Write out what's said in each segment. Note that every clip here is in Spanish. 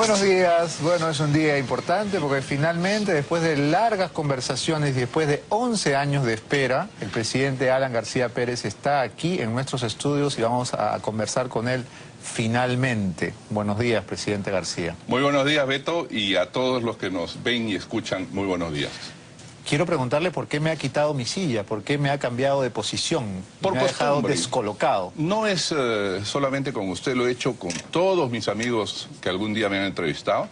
Buenos días. Bueno, es un día importante porque finalmente, después de largas conversaciones y después de 11 años de espera, el presidente Alan García Pérez está aquí en nuestros estudios y vamos a conversar con él finalmente. Buenos días, presidente García. Muy buenos días, Beto, y a todos los que nos ven y escuchan, muy buenos días. Quiero preguntarle por qué me ha quitado mi silla, por qué me ha cambiado de posición, Por me ha dejado costumbre. Descolocado. No es solamente con usted, lo he hecho con todos mis amigos que algún día me han entrevistado.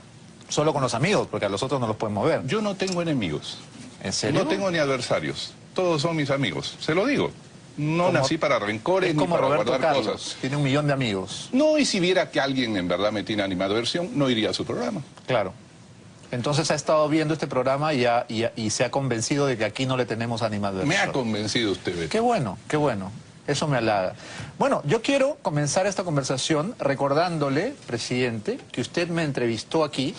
Solo con los amigos, porque a los otros no los podemos ver. Yo no tengo enemigos. ¿En serio? No tengo ni adversarios. Todos son mis amigos. Se lo digo. No nací para rencores Es ni como para Roberto guardar Carlos, cosas. tiene 1 millón de amigos. No, y si viera que alguien en verdad me tiene animadversión, no iría a su programa. Claro. Entonces ha estado viendo este programa y se ha convencido de que aquí no le tenemos animadversión. Me ha convencido usted, Beto. Qué bueno, qué bueno. Eso me halaga. Bueno, yo quiero comenzar esta conversación recordándole, presidente, que usted me entrevistó aquí,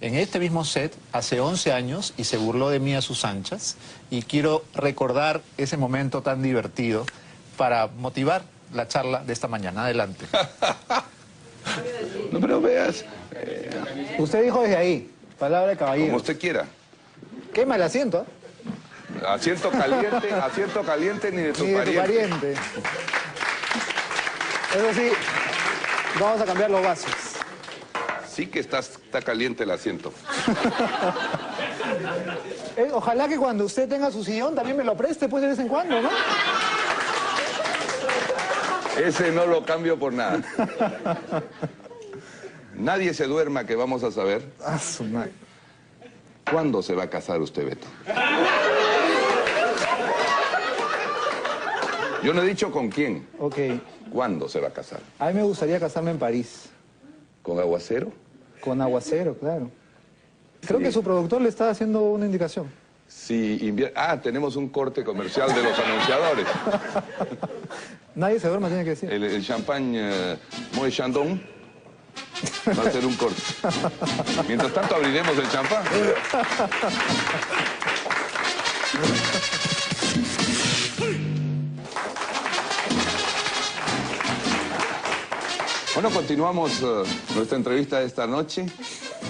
en este mismo set, hace 11 años y se burló de mí a sus anchas. Y quiero recordar ese momento tan divertido para motivar la charla de esta mañana. Adelante. No, pero veas, Usted dijo desde ahí, palabra de caballero. como usted quiera. Quema el asiento, Asiento caliente ni de tu ni de tu pariente. Eso sí, vamos a cambiar los vasos. Sí que está caliente el asiento. Ojalá que cuando usted tenga su sillón también me lo preste, pues, de vez en cuando, ¿no? Ese no lo cambio por nada. Nadie se duerma que vamos a saber Ah, su madre. cuándo se va a casar usted, Beto. Yo no he dicho con quién. Ok. ¿Cuándo se va a casar? A mí me gustaría casarme en París. ¿Con aguacero? Con aguacero, claro. Creo Sí. que su productor le está haciendo una indicación. Si tenemos un corte comercial de los anunciadores. Nadie se duerma, tiene que decir. El champagne Moët Chandon va a ser un corte. Mientras tanto abriremos el champán. Bueno, continuamos nuestra entrevista de esta noche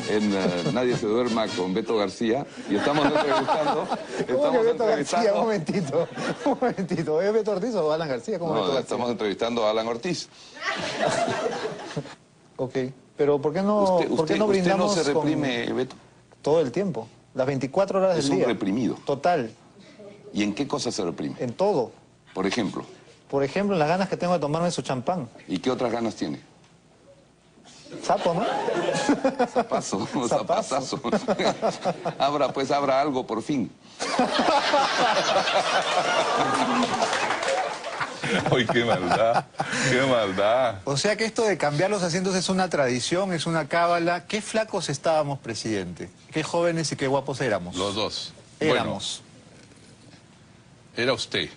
en Nadie se duerma con Beto García y estamos entrevistando... ¿Cómo que Beto García? Un momentito. Un momentito. ¿Es Beto Ortiz o Alan García? ¿Cómo Beto No, García? estamos entrevistando a Alan Ortiz. Ok. Pero ¿por qué no, ¿por qué no Usted no brindamos se reprime, Beto. todo el tiempo? Las 24 horas Es del un día. reprimido. Total. ¿Y en qué cosas se reprime? En todo. Por ejemplo. Por ejemplo, las ganas que tengo de tomarme su champán. ¿Y qué otras ganas tiene? Sapo, ¿no? Zapazo, zapazazo. abra algo por fin. ¡Ay, qué maldad! ¡Qué maldad! O sea que esto de cambiar los asientos es una tradición, es una cábala. ¿Qué flacos estábamos, presidente? ¿Qué jóvenes y qué guapos éramos? Los dos. Éramos. Bueno, era usted.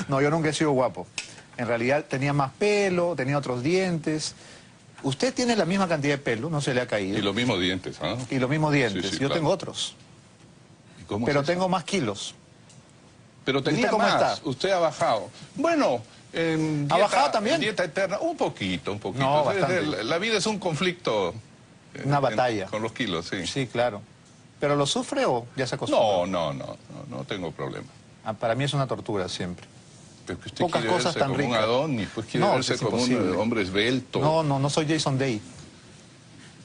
No, yo nunca he sido guapo. En realidad tenía más pelo, tenía otros dientes. Usted tiene la misma cantidad de pelo, no se le ha caído. Y los mismos dientes, ¿ah? Y los mismos dientes. Sí, sí, Yo claro. tengo otros. ¿Y cómo Pero es eso? tengo más kilos. Pero tenía ¿Usted cómo más. está? Usted ha bajado. Bueno, en ¿Ha bajado también? en dieta eterna, un poquito. No, bastante. La vida es un conflicto. Una batalla. Con los kilos, sí. Sí, claro. ¿Pero lo sufre o ya se acostumbra? No tengo problema. Ah, para mí es una tortura siempre. Pero que usted Pocas quiere cosas verse tan como un ricas. Adonis, pues quiere No, verse es como un imposible. hombre esbelto. No soy Jason Day.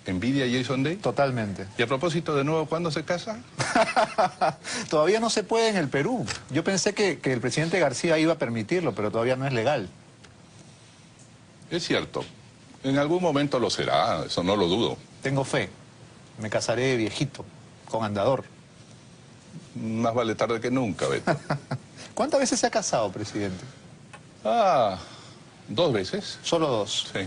¿Envidia a Jason Day? Totalmente. Y a propósito, de nuevo, ¿cuándo se casa? Todavía no se puede en el Perú. Yo pensé que el presidente García iba a permitirlo, pero todavía no es legal. Es cierto. En algún momento lo será, eso no lo dudo. Tengo fe. Me casaré viejito, con andador. Más vale tarde que nunca, Beto. ¿Cuántas veces se ha casado, presidente? 2 veces. Solo 2. Sí.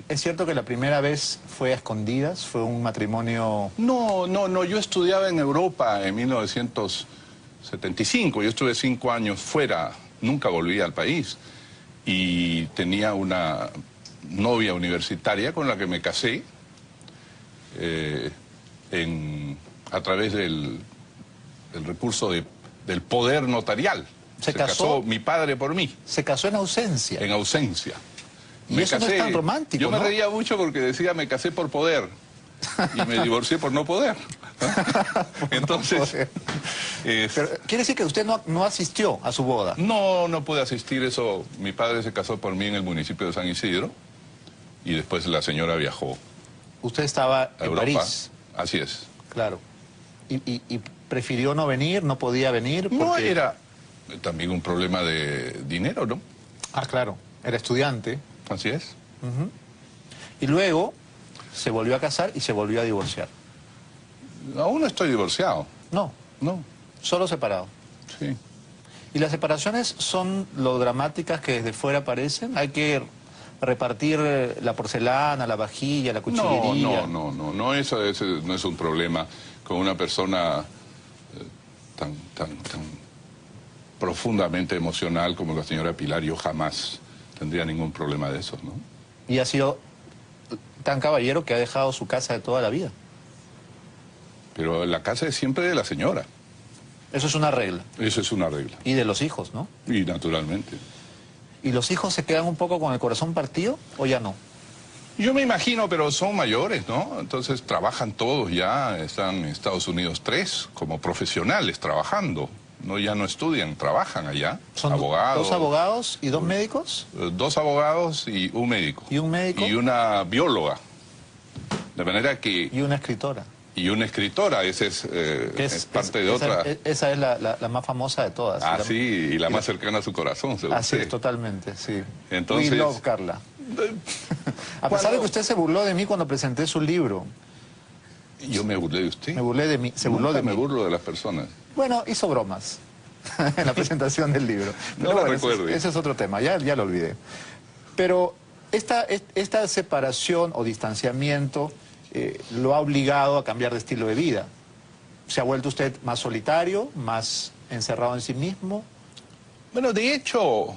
¿Es cierto que la primera vez fue a escondidas? ¿Fue un matrimonio...? No, yo estudiaba en Europa en 1975. Yo estuve 5 años fuera, nunca volví al país. Y tenía una novia universitaria con la que me casé a través del recurso del poder notarial. ¿Se casó casó mi padre por mí, Se casó en ausencia. en ausencia. Y eso no es tan romántico, Yo ¿no? me reía mucho porque decía, me casé por poder. Y me divorcié por no poder. Entonces... Pero, ¿quiere decir que usted no asistió a su boda? No, no pude asistir. Eso, mi padre se casó por mí en el municipio de San Isidro. Y después la señora viajó Usted estaba a en Europa. París. Así es. Claro. ¿Y prefirió no venir? ¿No podía venir? No, porque... era también un problema de dinero, ¿no? Ah, claro. Era estudiante. Así es. Y luego se volvió a casar y se volvió a divorciar. Aún no estoy divorciado. No, No, solo separado. sí. ¿Y las separaciones son lo dramáticas que desde fuera parecen? ¿Hay que repartir la porcelana, la vajilla, la cuchillería? No, eso no es un problema con una persona tan profundamente emocional como la señora Pilar. Yo jamás tendría ningún problema de eso, ¿no? Y ha sido tan caballero que ha dejado su casa de toda la vida. Pero la casa es siempre de la señora. Eso es una regla. Eso es una regla. Y de los hijos, ¿no? Y naturalmente. ¿Y los hijos se quedan un poco con el corazón partido o ya no? Yo me imagino, pero son mayores, ¿no? Entonces trabajan todos ya, están en Estados Unidos 3 como profesionales trabajando. No, ya no estudian, trabajan allá. ¿Son abogados. 2 abogados y 2 médicos? 2 abogados y un médico. ¿Y un médico? Y una bióloga. De manera que... Y una escritora. Y una escritora, esa es, parte de otra. Esa es la más famosa de todas. Ah, sí, y la más cercana a su corazón, según Así usted. es, totalmente, sí. Entonces... We love Carla. A pesar de que usted se burló de mí cuando presenté su libro. Yo me burlé de usted. Me burlé de mí, se burló Nunca de mí. me burlo de las personas. Bueno, hizo bromas en la presentación del libro. No la bueno, recuerde. ese es otro tema, ya lo olvidé. Pero esta separación o distanciamiento lo ha obligado a cambiar de estilo de vida. ¿Se ha vuelto usted más solitario, más encerrado en sí mismo? Bueno, de hecho,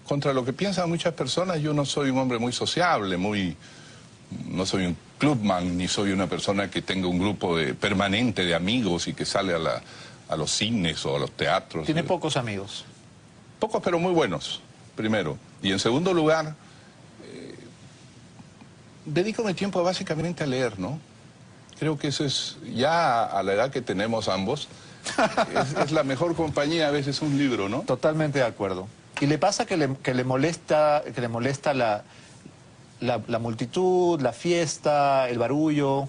contra lo que piensan muchas personas, yo no soy un hombre muy sociable, no soy un clubman, ni soy una persona que tenga un grupo permanente de amigos y que sale a los cines o a los teatros. Tiene pocos amigos. Pocos, pero muy buenos, primero. Y en segundo lugar, dedico mi tiempo básicamente a leer, ¿no? Creo que eso es, ya a la edad que tenemos ambos, es la mejor compañía a veces un libro, ¿no? Totalmente de acuerdo. ¿Y le pasa que le molesta la multitud, la fiesta, el barullo,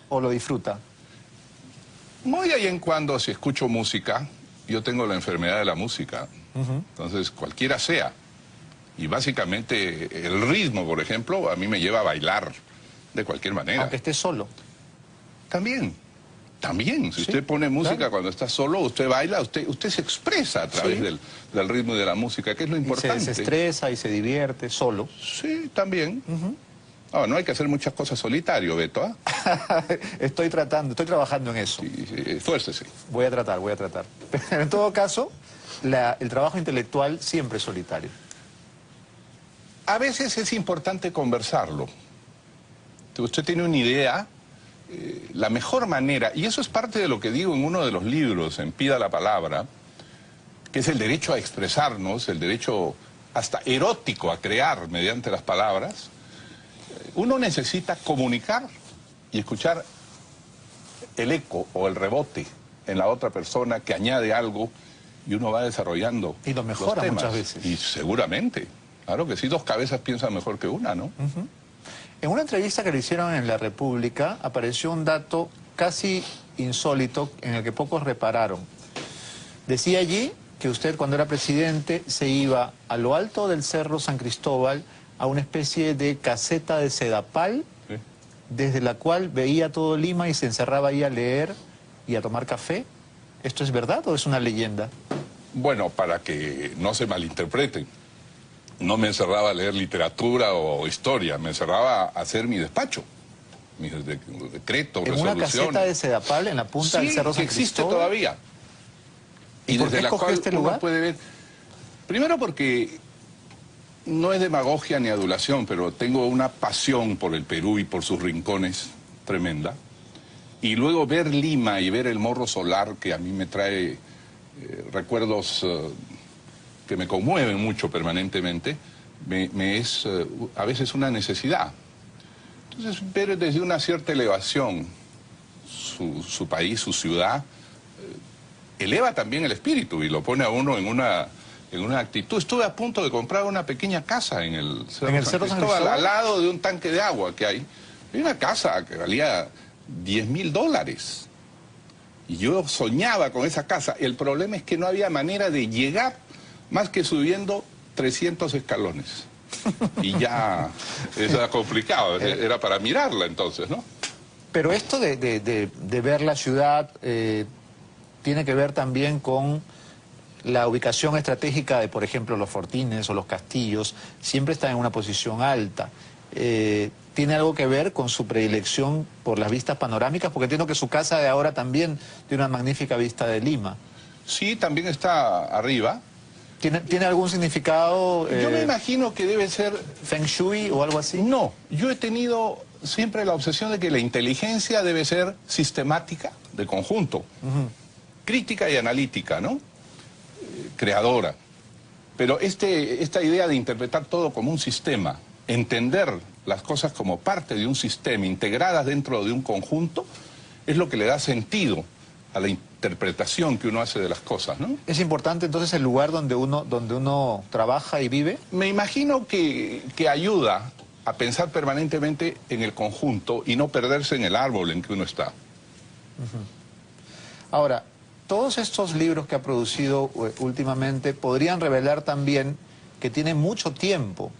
o lo disfruta? Muy ahí en cuando, si escucho música, yo tengo la enfermedad de la música, entonces cualquiera sea. Y básicamente el ritmo, por ejemplo, a mí me lleva a bailar de cualquier manera. Aunque esté solo. También. Si Sí, usted pone música claro. cuando está solo, usted baila, usted se expresa a través Sí. del ritmo y de la música, que es lo Y se importante. desestresa y se divierte solo. Sí, también. No hay que hacer muchas cosas solitario, Beto, ¿ah? Estoy trabajando en eso. Esfuércese. Voy a tratar. Pero en todo caso, el trabajo intelectual siempre es solitario. A veces es importante conversarlo. Usted tiene una idea, la mejor manera, y eso es parte de lo que digo en uno de los libros, en Pida la Palabra, que es el derecho a expresarnos, el derecho hasta erótico a crear mediante las palabras. Uno necesita comunicar y escuchar el eco o el rebote en la otra persona que añade algo y uno va desarrollando. Y lo mejora los temas. muchas veces. Y seguramente, claro que sí, 2 cabezas piensan mejor que una, ¿no? En una entrevista que le hicieron en La República apareció un dato casi insólito en el que pocos repararon. Decía allí que usted cuando era presidente se iba a lo alto del Cerro San Cristóbal a una especie de caseta de sedapal, Sí. desde la cual veía todo Lima y se encerraba ahí a leer y a tomar café. ¿Esto es verdad o es una leyenda? Bueno, para que no se malinterpreten, no me encerraba a leer literatura o historia, me encerraba a hacer mi despacho, mis decretos, En una resoluciones. caseta de sedapal en la punta del Sí, Cerro que San existe Cristóbal. todavía. ¿Y por qué desde la escogió cual este uno lugar? puede ver. Primero porque no es demagogia ni adulación, pero tengo una pasión por el Perú y por sus rincones tremenda. Y luego ver Lima y ver el Morro Solar, que a mí me trae recuerdos que me conmueven mucho permanentemente, me es a veces una necesidad. Entonces, ver desde una cierta elevación su país, su ciudad, eleva también el espíritu y lo pone a uno en una actitud. Estuve a punto de comprar una pequeña casa en el Cerro San Cristóbal, al lado de un tanque de agua que hay. Hay una casa que valía $10.000. Y yo soñaba con esa casa. El problema es que no había manera de llegar más que subiendo 300 escalones. Y ya eso era complicado, era para mirarla entonces, ¿no? Pero esto de ver la ciudad tiene que ver también con la ubicación estratégica de, por ejemplo, los fortines o los castillos. Siempre están en una posición alta. ¿Tiene algo que ver con su predilección por las vistas panorámicas? Porque entiendo que su casa de ahora también tiene una magnífica vista de Lima. Sí, también está arriba. ¿Tiene algún significado? Yo me imagino que debe ser... ¿Feng Shui o algo así? No, yo he tenido siempre la obsesión de que la inteligencia debe ser sistemática, de conjunto, crítica y analítica, ¿no? Creadora. Pero esta idea de interpretar todo como un sistema, entender las cosas como parte de un sistema, integradas dentro de un conjunto, es lo que le da sentido a la interpretación que uno hace de las cosas, ¿no? ¿Es importante entonces el lugar donde uno trabaja y vive? Me imagino que ayuda a pensar permanentemente en el conjunto y no perderse en el árbol en que uno está. Ahora, todos estos libros que ha producido últimamente podrían revelar también que tiene mucho tiempo,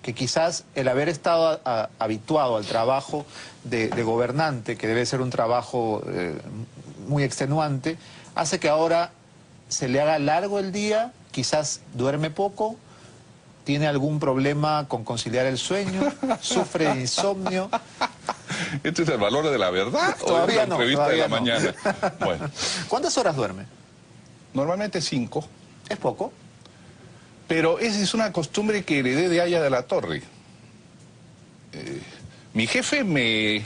que quizás el haber estado habituado al trabajo de gobernante, que debe ser un trabajo muy extenuante, hace que ahora se le haga largo el día, quizás duerme poco, tiene algún problema con conciliar el sueño, sufre de insomnio. ¿Este es el valor de la verdad o es una entrevista de la mañana? Bueno. ¿Cuántas horas duerme? Normalmente 5. ¿Es poco? Pero esa es una costumbre que heredé de Haya de la Torre. Mi jefe me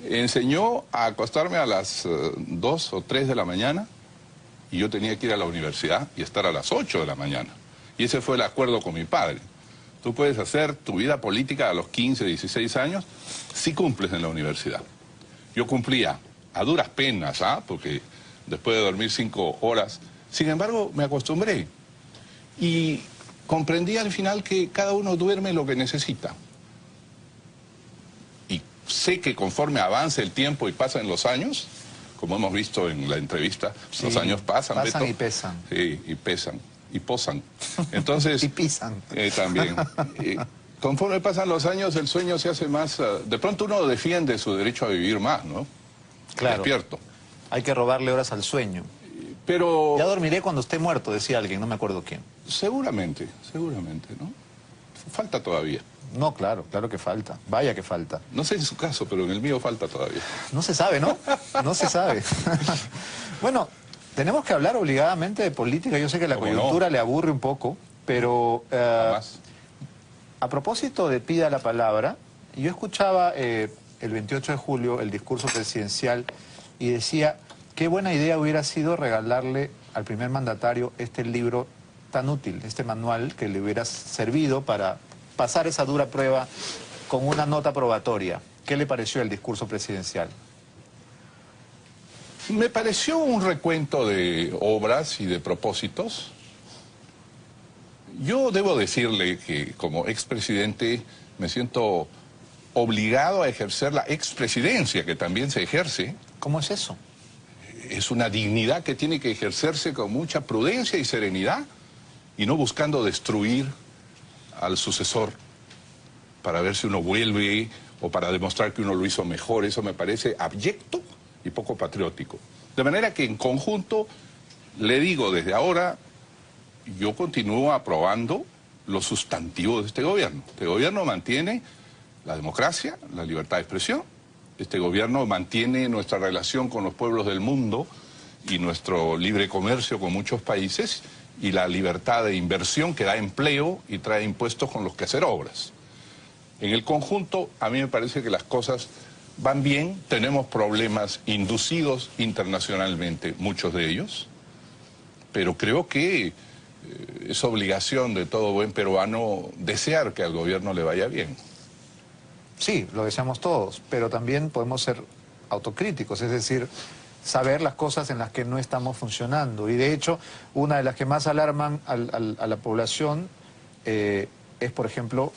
enseñó a acostarme a las 2 o 3 de la mañana y yo tenía que ir a la universidad y estar a las 8 de la mañana. Y ese fue el acuerdo con mi padre. Tú puedes hacer tu vida política a los 15, 16 años si cumples en la universidad. Yo cumplía a duras penas, porque después de dormir 5 horas, sin embargo me acostumbré. Y comprendí al final que cada uno duerme lo que necesita. Y sé que conforme avance el tiempo y pasan los años, como hemos visto en la entrevista, sí, los años pasan, Beto. Y pesan. Sí, y pesan. Y posan. Entonces, y pisan. También. Conforme pasan los años, el sueño se hace más... de pronto uno defiende su derecho a vivir más, ¿no? Claro. Despierto. Hay que robarle horas al sueño. Pero... Ya dormiré cuando esté muerto, decía alguien, no me acuerdo quién. Seguramente, ¿no? Falta todavía. No, claro que falta. Vaya que falta. No sé en su caso, pero en el mío falta todavía. No se sabe, ¿no? No se sabe. Bueno, tenemos que hablar obligadamente de política. Yo sé que la coyuntura le aburre un poco, pero a propósito de Pida la Palabra, yo escuchaba el 28 de julio el discurso presidencial y decía, qué buena idea hubiera sido regalarle al primer mandatario este libro tan útil, este manual que le hubiera servido para pasar esa dura prueba con una nota probatoria. ¿Qué le pareció el discurso presidencial? Me pareció un recuento de obras y de propósitos. Yo debo decirle que como expresidente me siento obligado a ejercer la expresidencia, que también se ejerce. ¿Cómo es eso? Es una dignidad que tiene que ejercerse con mucha prudencia y serenidad y no buscando destruir al sucesor para ver si uno vuelve o para demostrar que uno lo hizo mejor. Eso me parece abyecto y poco patriótico. De manera que en conjunto, le digo desde ahora, yo continúo aprobando los sustantivos de este gobierno. Este gobierno mantiene la democracia, la libertad de expresión. Este gobierno mantiene nuestra relación con los pueblos del mundo y nuestro libre comercio con muchos países y la libertad de inversión que da empleo y trae impuestos con los que hacer obras. En el conjunto, a mí me parece que las cosas van bien, tenemos problemas inducidos internacionalmente, muchos de ellos, pero creo que es obligación de todo buen peruano desear que al gobierno le vaya bien. Sí, lo deseamos todos, pero también podemos ser autocríticos, es decir, saber las cosas en las que no estamos funcionando. Y de hecho, una de las que más alarman a la población es, por ejemplo,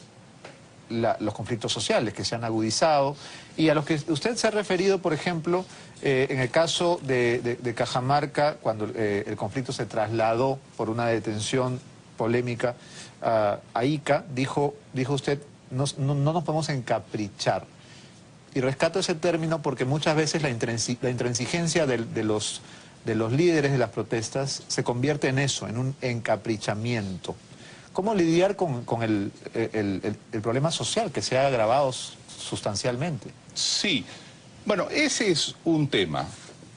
los conflictos sociales que se han agudizado y a los que usted se ha referido, por ejemplo, en el caso de Cajamarca, cuando el conflicto se trasladó por una detención polémica a Ica, dijo usted, no nos podemos encaprichar. Y rescato ese término porque muchas veces la intransigencia de los líderes de las protestas se convierte en eso, en un encaprichamiento. ¿Cómo lidiar con el problema social que se ha agravado sustancialmente? Sí, bueno, ese es un tema.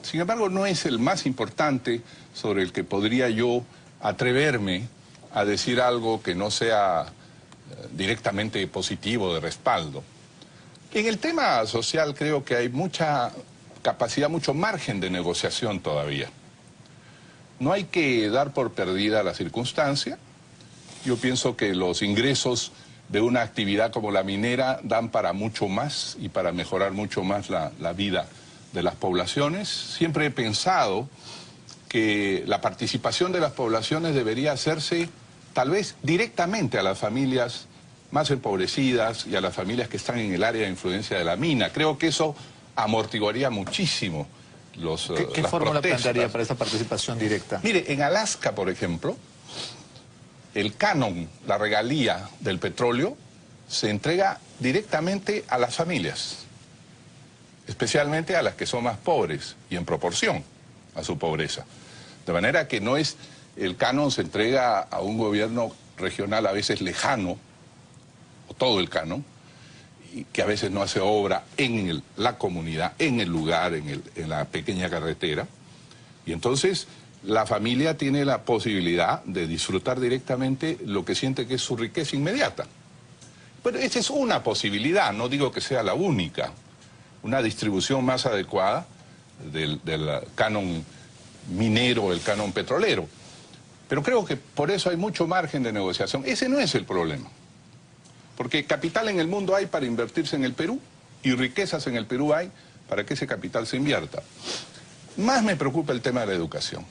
Sin embargo, no es el más importante sobre el que podría yo atreverme a decir algo que no sea directamente positivo, de respaldo. En el tema social creo que hay mucha capacidad, mucho margen de negociación todavía. No hay que dar por perdida la circunstancia. Yo pienso que los ingresos de una actividad como la minera dan para mucho más y para mejorar mucho más la vida de las poblaciones. Siempre he pensado que la participación de las poblaciones debería hacerse tal vez directamente a las familias más empobrecidas y a las familias que están en el área de influencia de la mina. Creo que eso amortiguaría muchísimo las ¿Qué fórmula protestas. plantearía para esa participación directa? Mire, en Alaska, por ejemplo, el canon, la regalía del petróleo, se entrega directamente a las familias, especialmente a las que son más pobres y en proporción a su pobreza. De manera que no es, el canon se entrega a un gobierno regional a veces lejano, o todo el canon, y que a veces no hace obra en la comunidad, en el lugar, en la pequeña carretera. Y entonces la familia tiene la posibilidad de disfrutar directamente lo que siente que es su riqueza inmediata. Pero esa es una posibilidad, no digo que sea la única. Una distribución más adecuada del canon minero, el canon petrolero. Pero creo que por eso hay mucho margen de negociación. Ese no es el problema. Porque capital en el mundo hay para invertirse en el Perú y riquezas en el Perú hay para que ese capital se invierta. Más me preocupa el tema de la educación.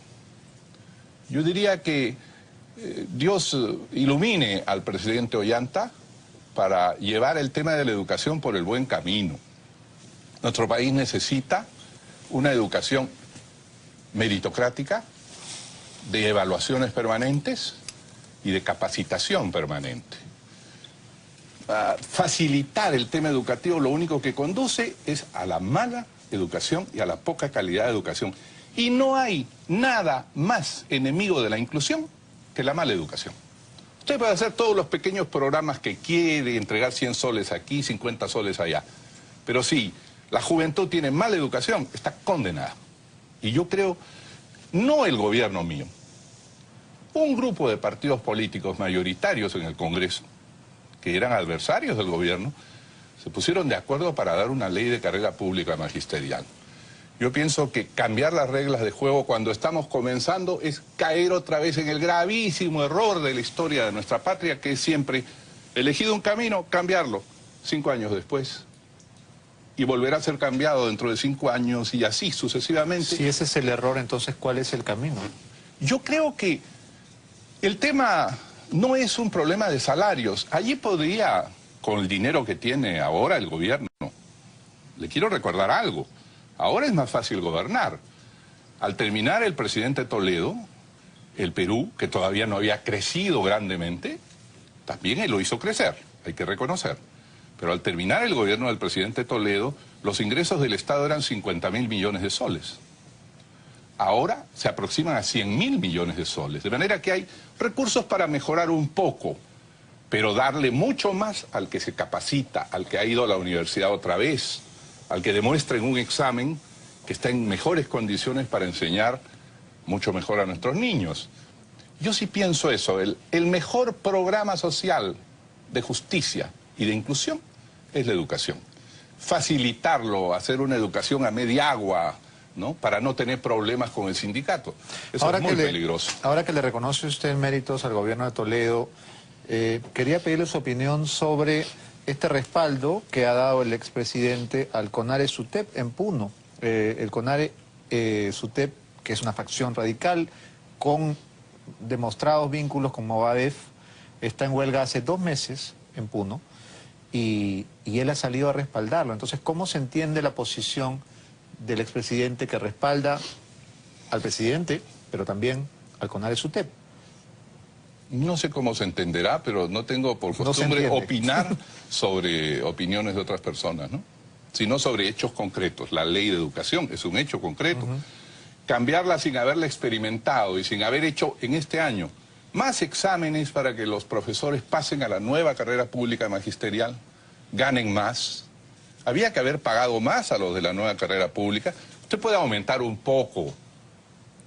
Yo diría que Dios ilumine al presidente Ollanta para llevar el tema de la educación por el buen camino. Nuestro país necesita una educación meritocrática, de evaluaciones permanentes y de capacitación permanente. Facilitar el tema educativo lo único que conduce es a la mala educación y a la poca calidad de educación. Y no hay nada más enemigo de la inclusión que la mala educación. Usted puede hacer todos los pequeños programas que quiere, entregar 100 soles aquí, 50 soles allá. Pero si la juventud tiene mala educación, está condenada. Y yo creo, no el gobierno mío, un grupo de partidos políticos mayoritarios en el Congreso, que eran adversarios del gobierno, se pusieron de acuerdo para dar una ley de carrera pública magisterial. Yo pienso que cambiar las reglas de juego cuando estamos comenzando es caer otra vez en el gravísimo error de la historia de nuestra patria, que es siempre elegido un camino, cambiarlo 5 años después y volverá a ser cambiado dentro de 5 años y así sucesivamente. Si ese es el error, entonces, ¿cuál es el camino? Yo creo que el tema no es un problema de salarios. Allí podría, con el dinero que tiene ahora el gobierno, le quiero recordar algo. Ahora es más fácil gobernar. Al terminar el presidente Toledo, el Perú, que todavía no había crecido grandemente, también él lo hizo crecer, hay que reconocer. Pero al terminar el gobierno del presidente Toledo, los ingresos del Estado eran 50.000 millones de soles. Ahora se aproximan a 100.000 millones de soles. De manera que hay recursos para mejorar un poco, pero darle mucho más al que se capacita, al que ha ido a la universidad otra vez, al que demuestra en un examen que está en mejores condiciones para enseñar mucho mejor a nuestros niños. Yo sí pienso eso, el mejor programa social de justicia y de inclusión es la educación. Facilitarlo, hacer una educación a media agua, ¿no? Para no tener problemas con el sindicato. Eso es muy peligroso. Ahora que le reconoce usted méritos al gobierno de Toledo, quería pedirle su opinión sobre este respaldo que ha dado el expresidente al CONARE SUTEP en Puno. El CONARE SUTEP, que es una facción radical con demostrados vínculos con Movadef, está en huelga hace 2 meses en Puno y él ha salido a respaldarlo. Entonces, ¿cómo se entiende la posición del expresidente que respalda al presidente, pero también al CONARE SUTEP? No sé cómo se entenderá, pero no tengo por costumbre opinar sobre opiniones de otras personas, ¿no? Sino sobre hechos concretos. La ley de educación es un hecho concreto. Cambiarla sin haberla experimentado y sin haber hecho en este año más exámenes para que los profesores pasen a la nueva carrera pública magisterial, ganen más. Había que haber pagado más a los de la nueva carrera pública. Usted puede aumentar un poco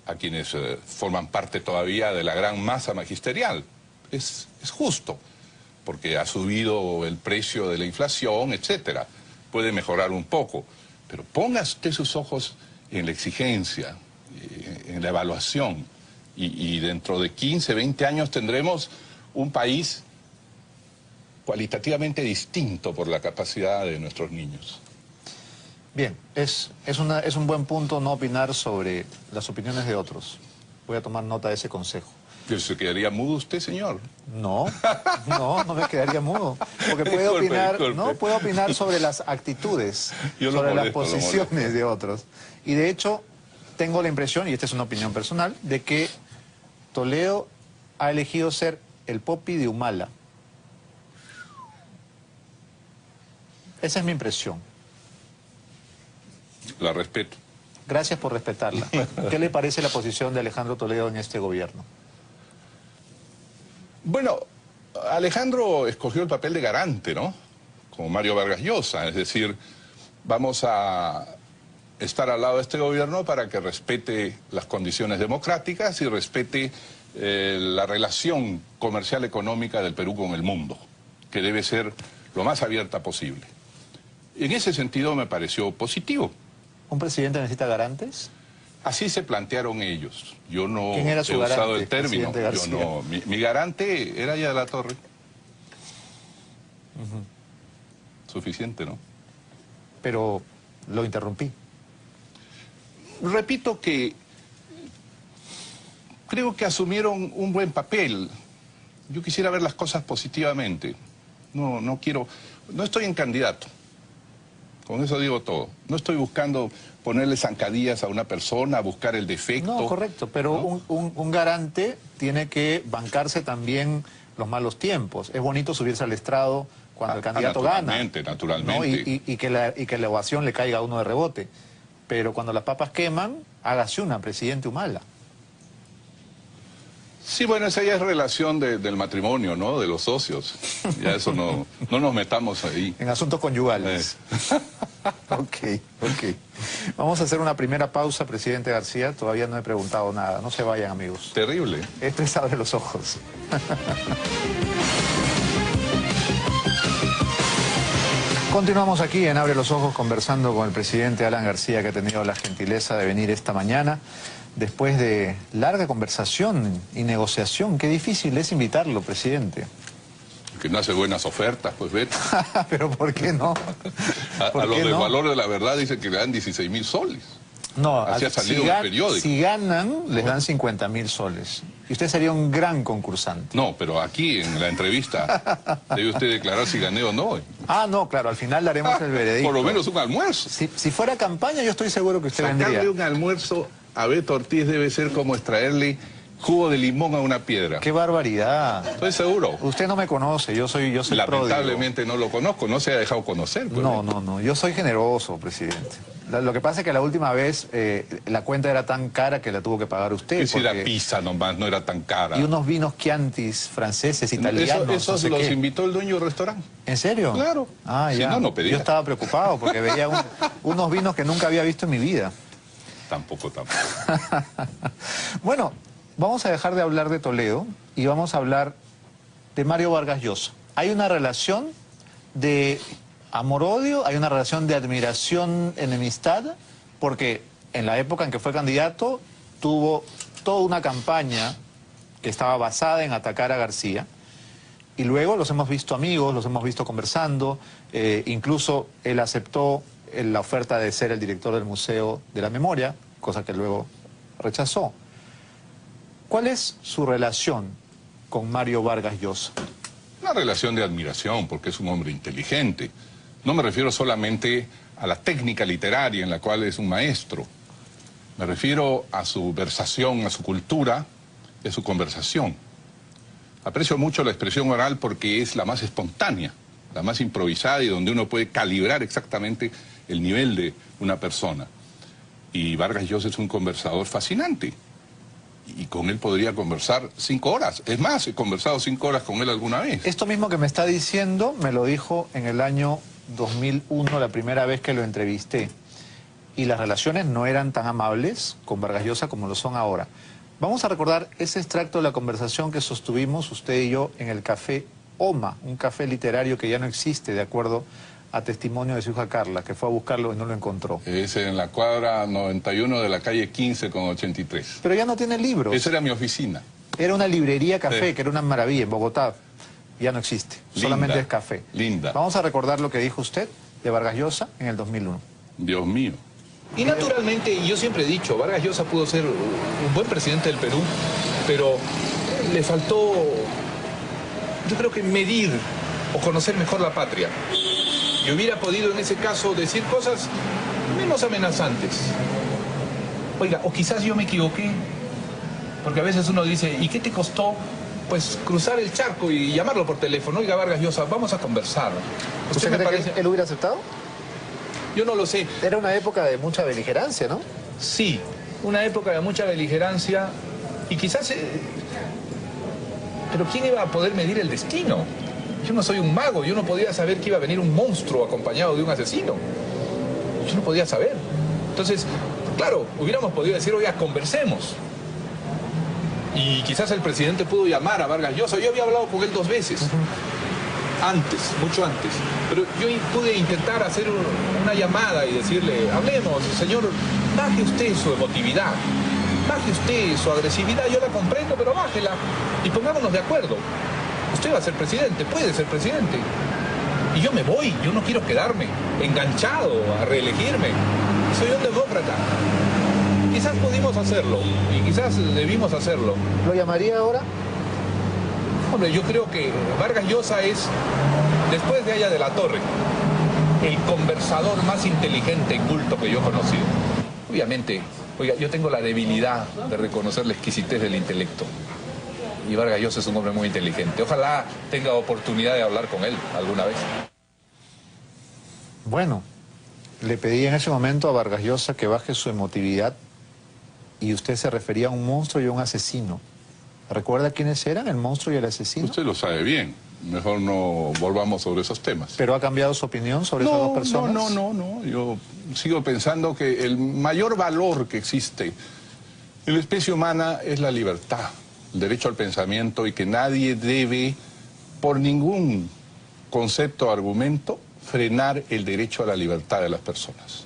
a quienes forman parte todavía de la gran masa magisterial. Es justo, porque ha subido el precio de la inflación, etcétera. Puede mejorar un poco, pero ponga usted sus ojos en la exigencia, en la evaluación, y dentro de 15, 20 años tendremos un país cualitativamente distinto por la capacidad de nuestros niños. Bien, es un buen punto no opinar sobre las opiniones de otros. Voy a tomar nota de ese consejo. ¿Pero se quedaría mudo usted, señor? No me quedaría mudo. Porque puede opinar, no, puede opinar sobre las actitudes, sobre las posiciones de otros. Y de hecho, tengo la impresión, y esta es una opinión personal, de que Toledo ha elegido ser el Popi de Humala. Esa es mi impresión. La respeto. Gracias por respetarla. ¿Qué le parece la posición de Alejandro Toledo en este gobierno? Bueno, Alejandro escogió el papel de garante, ¿no? Como Mario Vargas Llosa, es decir, vamos a estar al lado de este gobierno para que respete las condiciones democráticas y respete la relación comercial económica del Perú con el mundo, que debe ser lo más abierta posible. En ese sentido me pareció positivo. ¿Un presidente necesita garantes? Así se plantearon ellos. Yo no ¿Quién era su garante, usado el término. Yo no, mi garante era ya de la Torre. Suficiente, ¿no? Pero lo interrumpí. Repito que creo que asumieron un buen papel. Yo quisiera ver las cosas positivamente. No estoy en candidato. Con eso digo todo. No estoy buscando ponerle zancadillas a una persona, buscar el defecto. No, correcto, pero ¿no? un garante tiene que bancarse también los malos tiempos. Es bonito subirse al estrado cuando el candidato gana. Naturalmente. ¿no? Y que la ovación le caiga a uno de rebote. Pero cuando las papas queman, hágase una, presidente Humala. Sí, bueno, esa ya es relación del matrimonio, ¿no? De los socios. Ya eso no nos metamos ahí. En asuntos conyugales. Ok. Vamos a hacer una primera pausa, presidente García. Todavía no he preguntado nada. No se vayan, amigos. Terrible. Esto es Abre los Ojos. Continuamos aquí en Abre los Ojos conversando con el presidente Alan García, que ha tenido la gentileza de venir esta mañana. Después de larga conversación y negociación, qué difícil es invitarlo, presidente. Que no hace buenas ofertas, pues vete. ¿Pero por qué no? A los del valor de la verdad dicen que le dan 16.000 soles. No, así ha salido en el periódico. Si ganan, les dan 50.000 soles. Y usted sería un gran concursante. No, pero aquí en la entrevista debe usted declarar si gané o no. Ah, no, claro, al final daremos el veredicto. Por lo menos un almuerzo. Si fuera campaña, yo estoy seguro que usted vendría. Sacarle un almuerzo a Beto Ortiz debe ser como extraerle jugo de limón a una piedra. ¡Qué barbaridad! Estoy seguro. Usted no me conoce, yo soy Lamentablemente pródigo. No lo conozco, no se ha dejado conocer. Pues. No, yo soy generoso, presidente. Lo que pasa es que la última vez la cuenta era tan cara que la tuvo que pagar usted. Si la pizza nomás no era tan cara. Y unos vinos Chiantis franceses, italianos. ¿Esos no los invitó el dueño del restaurante? ¿En serio? Claro. Ah, ya. Si no pedía. Yo estaba preocupado porque veía unos vinos que nunca había visto en mi vida. Tampoco. Bueno, vamos a dejar de hablar de Toledo y vamos a hablar de Mario Vargas Llosa. Hay una relación de amor-odio, hay una relación de admiración-enemistad, porque en la época en que fue candidato, tuvo toda una campaña que estaba basada en atacar a García, y luego los hemos visto amigos, los hemos visto conversando, incluso él aceptó la oferta de ser el director del Museo de la Memoria, cosa que luego rechazó. ¿Cuál es su relación con Mario Vargas Llosa? Una relación de admiración, porque es un hombre inteligente. No me refiero solamente a la técnica literaria en la cual es un maestro. Me refiero a su versación, a su cultura y a su conversación. Aprecio mucho la expresión oral porque es la más espontánea, la más improvisada y donde uno puede calibrar exactamente el nivel de una persona. Y Vargas Llosa es un conversador fascinante. Y con él podría conversar 5 horas. Es más, he conversado 5 horas con él alguna vez. Esto mismo que me está diciendo me lo dijo en el año 2001, la primera vez que lo entrevisté. Y las relaciones no eran tan amables con Vargas Llosa como lo son ahora. Vamos a recordar ese extracto de la conversación que sostuvimos usted y yo en el Café Oma, un café literario que ya no existe, de acuerdo a testimonio de su hija Carla, que fue a buscarlo y no lo encontró. Es en la cuadra 91 de la calle 15 con 83. Pero ya no tiene libros. Esa era mi oficina. Era una librería café, Sí. Que era una maravilla en Bogotá. Ya no existe, solamente es café. Linda. Vamos a recordar lo que dijo usted de Vargas Llosa en el 2001. Dios mío. Y naturalmente, y yo siempre he dicho, Vargas Llosa pudo ser un buen presidente del Perú, pero le faltó, yo creo que medir o conocer mejor la patria. Y hubiera podido en ese caso decir cosas menos amenazantes. Oiga, o quizás yo me equivoqué, porque a veces uno dice, ¿y qué te costó? Pues cruzar el charco y llamarlo por teléfono. Oiga, Vargas Llosa, vamos a conversar. ¿Usted cree que él hubiera aceptado? Yo no lo sé. Era una época de mucha beligerancia, ¿no? Sí, una época de mucha beligerancia y quizás... pero ¿quién iba a poder medir el destino? Yo no soy un mago, yo no podía saber que iba a venir un monstruo acompañado de un asesino. Yo no podía saber. Entonces, claro, hubiéramos podido decir, oiga, conversemos. Y quizás el presidente pudo llamar a Vargas Llosa. Yo había hablado con él 2 veces. Antes, mucho antes. Pero yo pude intentar hacer una llamada y decirle, hablemos, señor, baje usted su emotividad, baje usted su agresividad, yo la comprendo, pero bájela y pongámonos de acuerdo. Usted va a ser presidente, puede ser presidente. Y yo me voy, yo no quiero quedarme enganchado a reelegirme. Soy un demócrata. Quizás pudimos hacerlo y quizás debimos hacerlo. ¿Lo llamaría ahora? Hombre, yo creo que Vargas Llosa es, después de Haya de la Torre, el conversador más inteligente y culto que yo he conocido. Obviamente, oiga, yo tengo la debilidad de reconocer la exquisitez del intelecto. Y Vargas Llosa es un hombre muy inteligente. Ojalá tenga oportunidad de hablar con él alguna vez. Bueno, le pedí en ese momento a Vargas Llosa que baje su emotividad y usted se refería a un monstruo y a un asesino. ¿Recuerda quiénes eran, el monstruo y el asesino? Usted lo sabe bien. Mejor no volvamos sobre esos temas. ¿Pero ha cambiado su opinión sobre esas dos personas? No. Yo sigo pensando que el mayor valor que existe en la especie humana es la libertad, el derecho al pensamiento y que nadie debe, por ningún concepto o argumento, frenar el derecho a la libertad de las personas.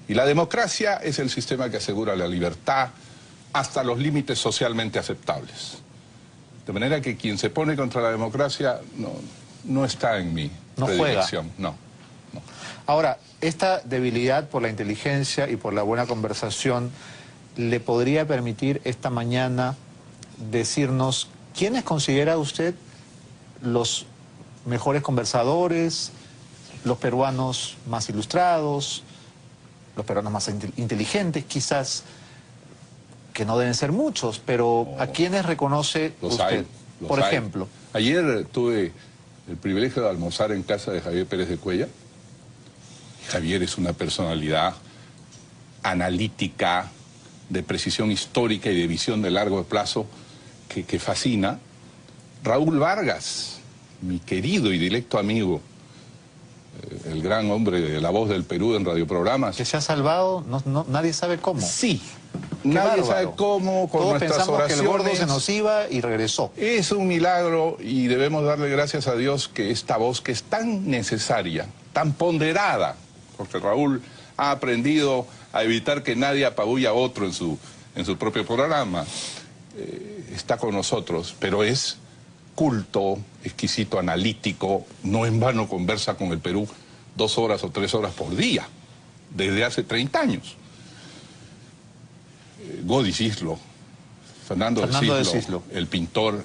Y la democracia es el sistema que asegura la libertad hasta los límites socialmente aceptables. De manera que quien se pone contra la democracia no está en mi predilección. No. Ahora, esta debilidad por la inteligencia y por la buena conversación, ¿le podría permitir esta mañana decirnos quiénes considera usted los mejores conversadores, los peruanos más ilustrados, los peruanos más inteligentes, quizás, que no deben ser muchos, pero ¿a quiénes reconoce usted? Por ejemplo. Ayer tuve el privilegio de almorzar en casa de Javier Pérez de Cuellar. Javier es una personalidad analítica, de precisión histórica y de visión de largo plazo que fascina. Raúl Vargas, mi querido y directo amigo, el gran hombre de La Voz del Perú en radioprogramas. Que se ha salvado, nadie sabe cómo. Sí, nadie sabe cómo, con todos nuestras pensamos oraciones. que el gordo se nos iba y regresó. Es un milagro y debemos darle gracias a Dios que esta voz que es tan necesaria, tan ponderada, porque Raúl ha aprendido a evitar que nadie apabulle a otro en su propio programa. Está con nosotros, pero es culto, exquisito, analítico, no en vano conversa con el Perú 2 horas o 3 horas por día, desde hace 30 años. Godi Cislo, Fernando de Cislo, el pintor,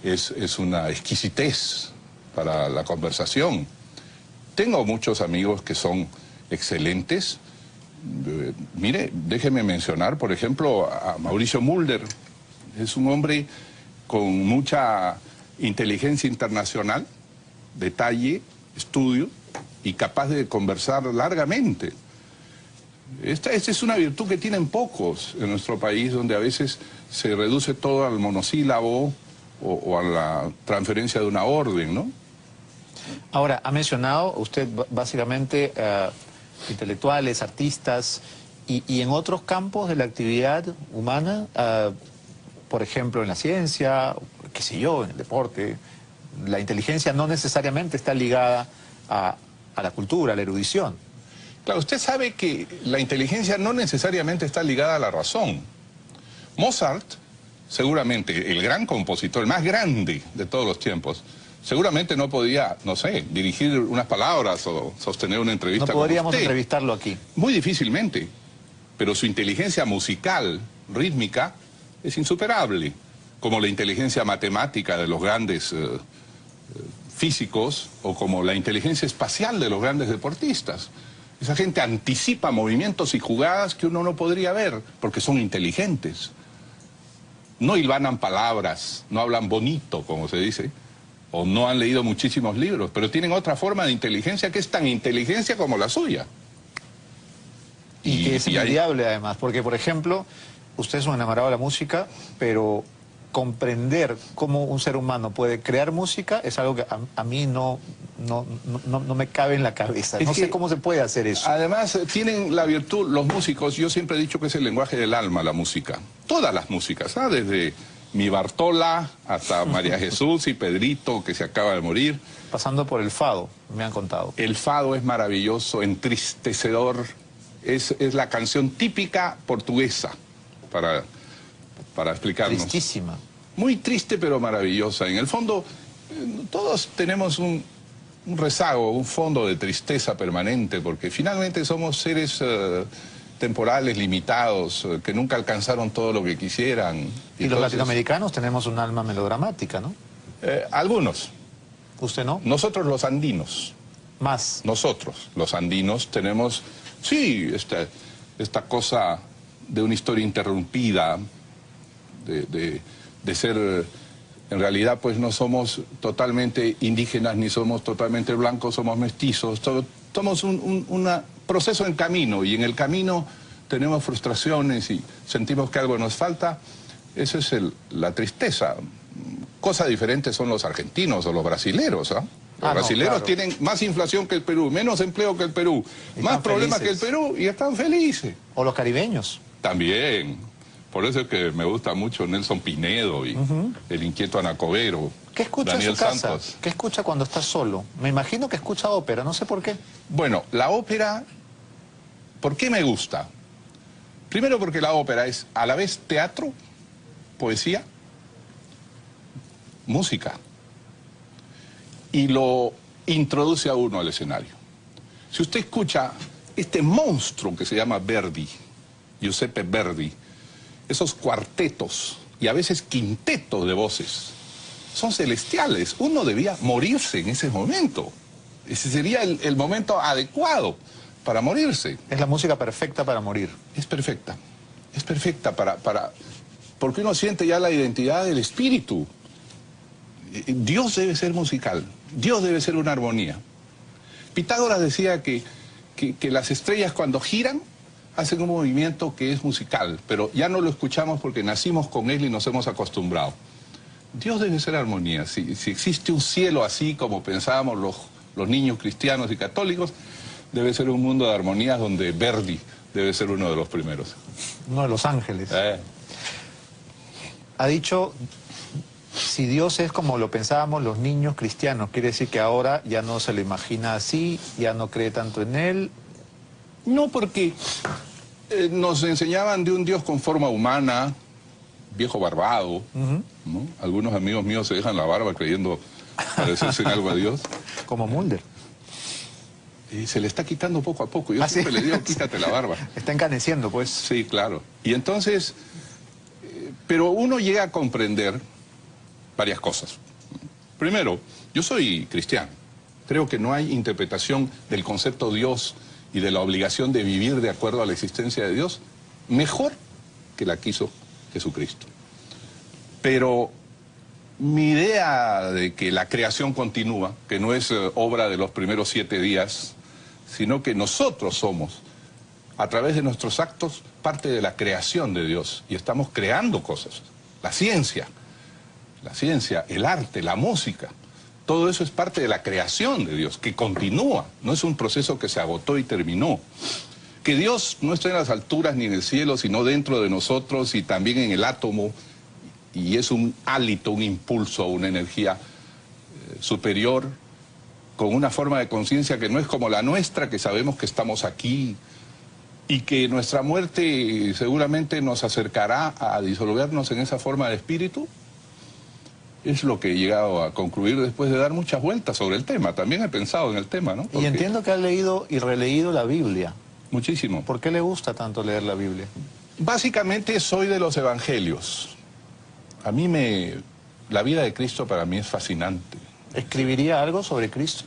es una exquisitez para la conversación. Tengo muchos amigos que son excelentes. Mire, déjeme mencionar, por ejemplo, a Mauricio Mulder. Es un hombre con mucha inteligencia internacional, detalle, estudio y capaz de conversar largamente. Esta es una virtud que tienen pocos en nuestro país, donde a veces se reduce todo al monosílabo o a la transferencia de una orden, ¿no? Ahora, ha mencionado usted básicamente intelectuales, artistas, y en otros campos de la actividad humana, por ejemplo, en la ciencia, qué sé yo, en el deporte, la inteligencia no necesariamente está ligada a la cultura, a la erudición. Claro, usted sabe que la inteligencia no necesariamente está ligada a la razón. Mozart, seguramente el gran compositor, el más grande de todos los tiempos, seguramente no podía, no sé, dirigir unas palabras o sostener una entrevista. No podríamos entrevistarlo aquí. Muy difícilmente, pero su inteligencia musical, rítmica, es insuperable, como la inteligencia matemática de los grandes físicos o como la inteligencia espacial de los grandes deportistas. Esa gente anticipa movimientos y jugadas que uno no podría ver, porque son inteligentes. No hilvanan palabras, no hablan bonito, como se dice, o no han leído muchísimos libros, pero tienen otra forma de inteligencia que es tan inteligencia como la suya. Y que es envidiable además, porque por ejemplo, usted es un enamorado de la música, pero comprender cómo un ser humano puede crear música es algo que a mí no me cabe en la cabeza. No sé cómo se puede hacer eso. Además, tienen la virtud, los músicos, yo siempre he dicho que es el lenguaje del alma, la música. Todas las músicas, ¿ah? Desde mi Bartola hasta María Jesús y Pedrito, que se acaba de morir. Pasando por el fado, me han contado. El fado es maravilloso, entristecedor. Es la canción típica portuguesa, para explicarnos. Tristísima. Muy triste, pero maravillosa. En el fondo, todos tenemos un rezago, un fondo de tristeza permanente, porque finalmente somos seres temporales, limitados, que nunca alcanzaron todo lo que quisieran. Y los latinoamericanos tenemos un alma melodramática, ¿no? Algunos. ¿Usted no? Nosotros los andinos. Más. Nosotros, los andinos, tenemos, sí, esta cosa de una historia interrumpida, de ser, en realidad pues no somos totalmente indígenas ni somos totalmente blancos, somos mestizos, somos un proceso en camino, y en el camino tenemos frustraciones y sentimos que algo nos falta. Esa es la tristeza. Cosa diferente son los argentinos o los brasileros, ¿ah? Los brasileros tienen más inflación que el Perú, menos empleo que el Perú, más problemas que el Perú, y están felices. O los caribeños. También. Por eso es que me gusta mucho Nelson Pinedo y el inquieto Anacobero. ¿Qué escucha Daniel en su casa? Santos. ¿Qué escucha cuando está solo? Me imagino que escucha ópera, no sé por qué. Bueno, la ópera, ¿por qué me gusta? Primero porque la ópera es a la vez teatro, poesía, música. Y lo introduce a uno al escenario. Si usted escucha este monstruo que se llama Verdi, Giuseppe Verdi, esos cuartetos y a veces quintetos de voces, son celestiales. Uno debía morirse en ese momento. Ese sería el momento adecuado para morirse. Es la música perfecta para morir. Es perfecta. Es perfecta porque uno siente ya la identidad del espíritu. Dios debe ser musical. Dios debe ser una armonía. Pitágoras decía que las estrellas cuando giran hacen un movimiento que es musical, pero ya no lo escuchamos porque nacimos con él y nos hemos acostumbrado. Dios debe ser armonía. Si existe un cielo así como pensábamos los niños cristianos y católicos, debe ser un mundo de armonías donde Verdi debe ser uno de los primeros. Uno de los ángeles. Ha dicho, si Dios es como lo pensábamos los niños cristianos, quiere decir que ahora ya no se lo imagina así, ya no cree tanto en él. No, porque Nos enseñaban de un Dios con forma humana, viejo barbado, ¿no? Algunos amigos míos se dejan la barba creyendo parecerse en algo a Dios. Como Mulder. Y se le está quitando poco a poco. Yo ¿Ah, sí? siempre le digo, quítate la barba. Está encaneciendo, pues. Sí, claro. Y entonces, pero uno llega a comprender varias cosas. Primero, yo soy cristiano. Creo que no hay interpretación del concepto Dios y de la obligación de vivir de acuerdo a la existencia de Dios mejor que la que hizo Jesucristo. Pero mi idea de que la creación continúa, que no es obra de los primeros 7 días, sino que nosotros somos, a través de nuestros actos, parte de la creación de Dios. Y estamos creando cosas. La ciencia, el arte, la música, todo eso es parte de la creación de Dios, que continúa. No es un proceso que se agotó y terminó. Que Dios no está en las alturas ni en el cielo, sino dentro de nosotros y también en el átomo. Y es un hálito, un impulso, una energía superior, con una forma de conciencia que no es como la nuestra, que sabemos que estamos aquí y que nuestra muerte seguramente nos acercará a disolvernos en esa forma de espíritu. Es lo que he llegado a concluir después de dar muchas vueltas sobre el tema. También he pensado en el tema, ¿no? Y entiendo que ha leído y releído la Biblia. Muchísimo. ¿Por qué le gusta tanto leer la Biblia? Básicamente soy de los evangelios. A mí la vida de Cristo para mí es fascinante. ¿Escribiría algo sobre Cristo?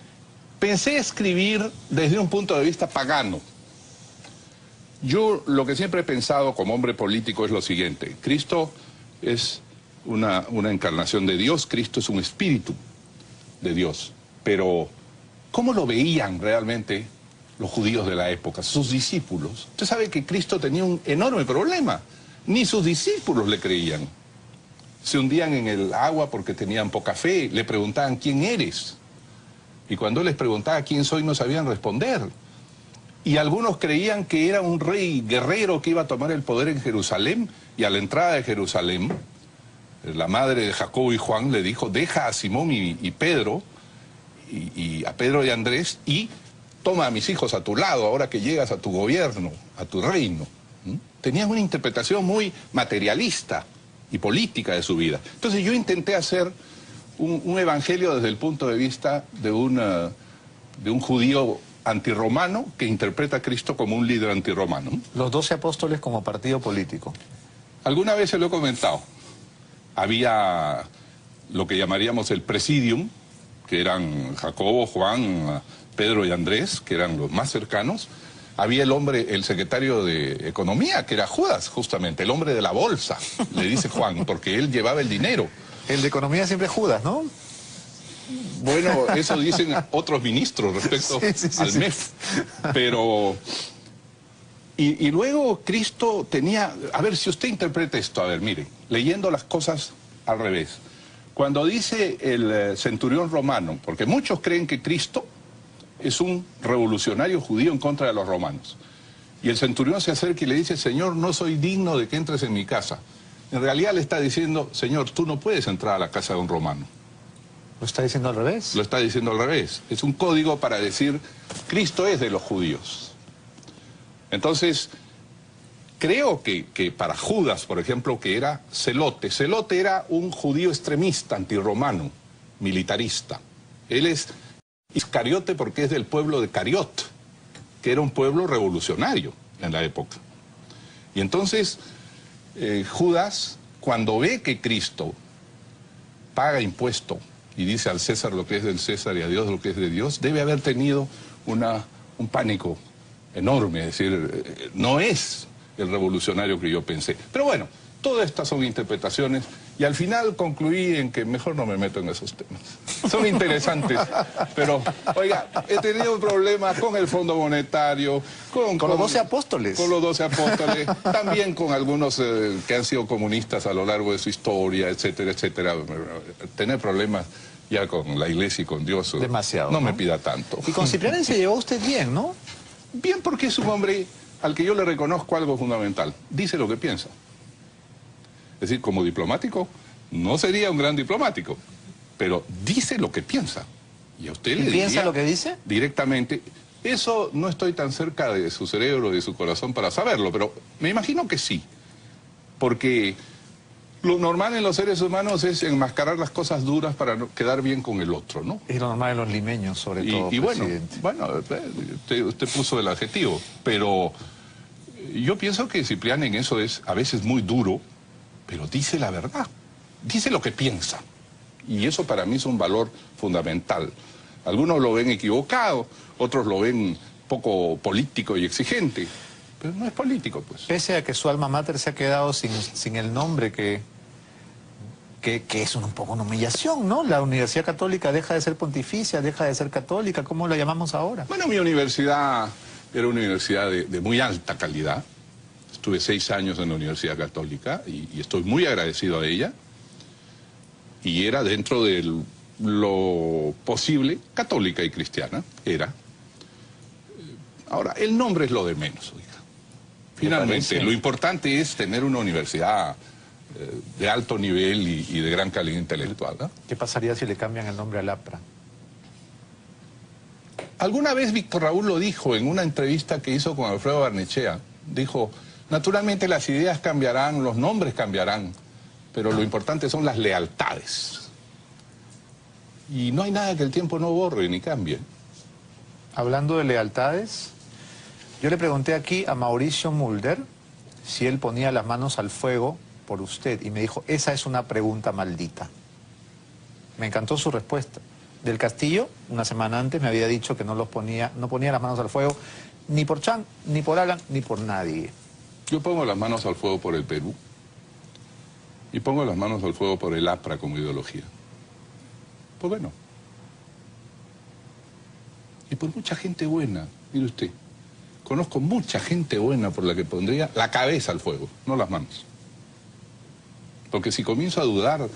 Pensé escribir desde un punto de vista pagano. Yo lo que siempre he pensado como hombre político es lo siguiente. Cristo es una encarnación de Dios, Cristo es un espíritu de Dios. Pero, ¿cómo lo veían realmente los judíos de la época, sus discípulos? Usted sabe que Cristo tenía un enorme problema. Ni sus discípulos le creían. Se hundían en el agua porque tenían poca fe, le preguntaban ¿quién eres? Y cuando él les preguntaba quién soy no sabían responder. Y algunos creían que era un rey guerrero que iba a tomar el poder en Jerusalén, y a la entrada de Jerusalén, la madre de Jacobo y Juan le dijo, deja a Simón y Pedro, y a Pedro y Andrés, y toma a mis hijos a tu lado ahora que llegas a tu gobierno, a tu reino. Tenían una interpretación muy materialista y política de su vida. Entonces yo intenté hacer un evangelio desde el punto de vista de un judío antirromano que interpreta a Cristo como un líder antirromano. Los 12 apóstoles como partido político. Alguna vez se lo he comentado. Había lo que llamaríamos el presidium, que eran Jacobo, Juan, Pedro y Andrés, que eran los más cercanos. Había el secretario de Economía, que era Judas, justamente, el hombre de la bolsa, le dice Juan, porque él llevaba el dinero. El de Economía siempre es Judas, ¿no? Bueno, eso dicen otros ministros respecto al MEF. Pero... Y luego Cristo tenía... A ver, si usted interpreta esto, a ver, mire, leyendo las cosas al revés. Cuando dice el centurión romano, porque muchos creen que Cristo es un revolucionario judío en contra de los romanos. Y el centurión se acerca y le dice, Señor, no soy digno de que entres en mi casa. En realidad le está diciendo, Señor, tú no puedes entrar a la casa de un romano. ¿Lo está diciendo al revés? Lo está diciendo al revés. Es un código para decir, Cristo es de los judíos. Entonces, creo que para Judas, por ejemplo, que era Celote. Celote era un judío extremista, antirromano, militarista. Él es Iscariote porque es del pueblo de Cariot, que era un pueblo revolucionario en la época. Y entonces, Judas, cuando ve que Cristo paga impuesto y dice al César lo que es del César y a Dios lo que es de Dios, debe haber tenido un pánico enorme, es decir, no es el revolucionario que yo pensé. Pero bueno, todas estas son interpretaciones y al final concluí en que mejor no me meto en esos temas. Son interesantes, pero, oiga, he tenido un problema con el Fondo Monetario, con los 12 apóstoles. Con los 12 apóstoles, también con algunos que han sido comunistas a lo largo de su historia, etcétera, etcétera. Tener problemas ya con la iglesia y con Dios. Demasiado. No me pida tanto. Y con Cipriani se llevó usted bien, ¿no? Bien, porque es un hombre al que yo le reconozco algo fundamental. Dice lo que piensa. Es decir, como diplomático, no sería un gran diplomático, pero dice lo que piensa. Y a usted le diría... ¿Piensa lo que dice? Directamente. Eso no estoy tan cerca de su cerebro, de su corazón para saberlo, pero me imagino que sí. Porque lo normal en los seres humanos es enmascarar las cosas duras para quedar bien con el otro, ¿no? Es lo normal en los limeños, sobre todo, y presidente. bueno, usted puso el adjetivo, pero yo pienso que Ciprián en eso es a veces muy duro, pero dice la verdad, dice lo que piensa. Y eso para mí es un valor fundamental. Algunos lo ven equivocado, otros lo ven poco político y exigente, pero no es político, pues. Pese a que su alma mater se ha quedado sin el nombre que es un poco una humillación, ¿no? La Universidad Católica deja de ser pontificia, deja de ser católica, ¿cómo la llamamos ahora? Bueno, mi universidad era una universidad de muy alta calidad. Estuve 6 años en la Universidad Católica y estoy muy agradecido a ella. Y era dentro de lo posible, católica y cristiana, era. Ahora, el nombre es lo de menos, oiga. Finalmente, lo importante es tener una universidad de alto nivel y de gran calidad intelectual, ¿no? ¿Qué pasaría si le cambian el nombre al APRA? Alguna vez Víctor Raúl lo dijo en una entrevista que hizo con Alfredo Barnechea. Dijo, naturalmente las ideas cambiarán, los nombres cambiarán, pero lo importante son las lealtades. Y no hay nada que el tiempo no borre ni cambie. Hablando de lealtades, yo le pregunté aquí a Mauricio Mulder si él ponía las manos al fuego por usted y me dijo, esa es una pregunta maldita. Me encantó su respuesta. Del Castillo, una semana antes, me había dicho que no ponía las manos al fuego ni por Chan, ni por Alan, ni por nadie. Yo pongo las manos al fuego por el Perú y pongo las manos al fuego por el APRA como ideología. Pues bueno. Y por mucha gente buena, mire usted, conozco mucha gente buena por la que pondría la cabeza al fuego, no las manos. Porque si comienzo a dudar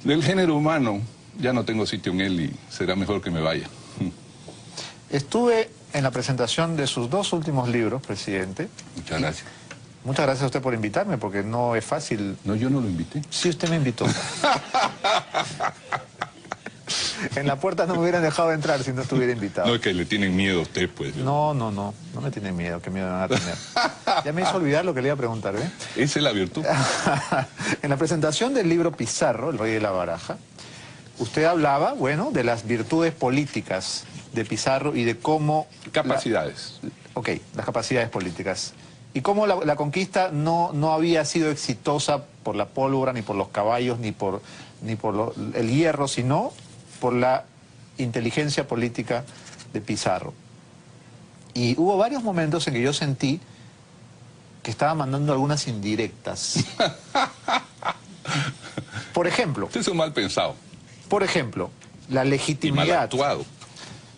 del género humano, ya no tengo sitio en él y será mejor que me vaya. Estuve en la presentación de sus 2 últimos libros, presidente. Muchas gracias. Muchas gracias a usted por invitarme, porque no es fácil. No, yo no lo invité. Sí, usted me invitó. En la puerta no me hubieran dejado entrar si no estuviera invitado. No, es que le tienen miedo a usted, pues. No me tiene miedo, qué miedo me van a tener. Ya me hizo olvidar lo que le iba a preguntar, ¿eh? Esa es la virtud. En la presentación del libro Pizarro, El Rey de la Baraja, usted hablaba, bueno, de las virtudes políticas de Pizarro y de cómo... Capacidades. Las capacidades políticas. Y cómo la conquista no había sido exitosa por la pólvora, ni por los caballos, ni por el hierro, sino por la inteligencia política de Pizarro. Y hubo varios momentos en que yo sentí que estaba mandando algunas indirectas. Por ejemplo... Usted es un mal pensado. Por ejemplo, la legitimidad... Y mal actuado.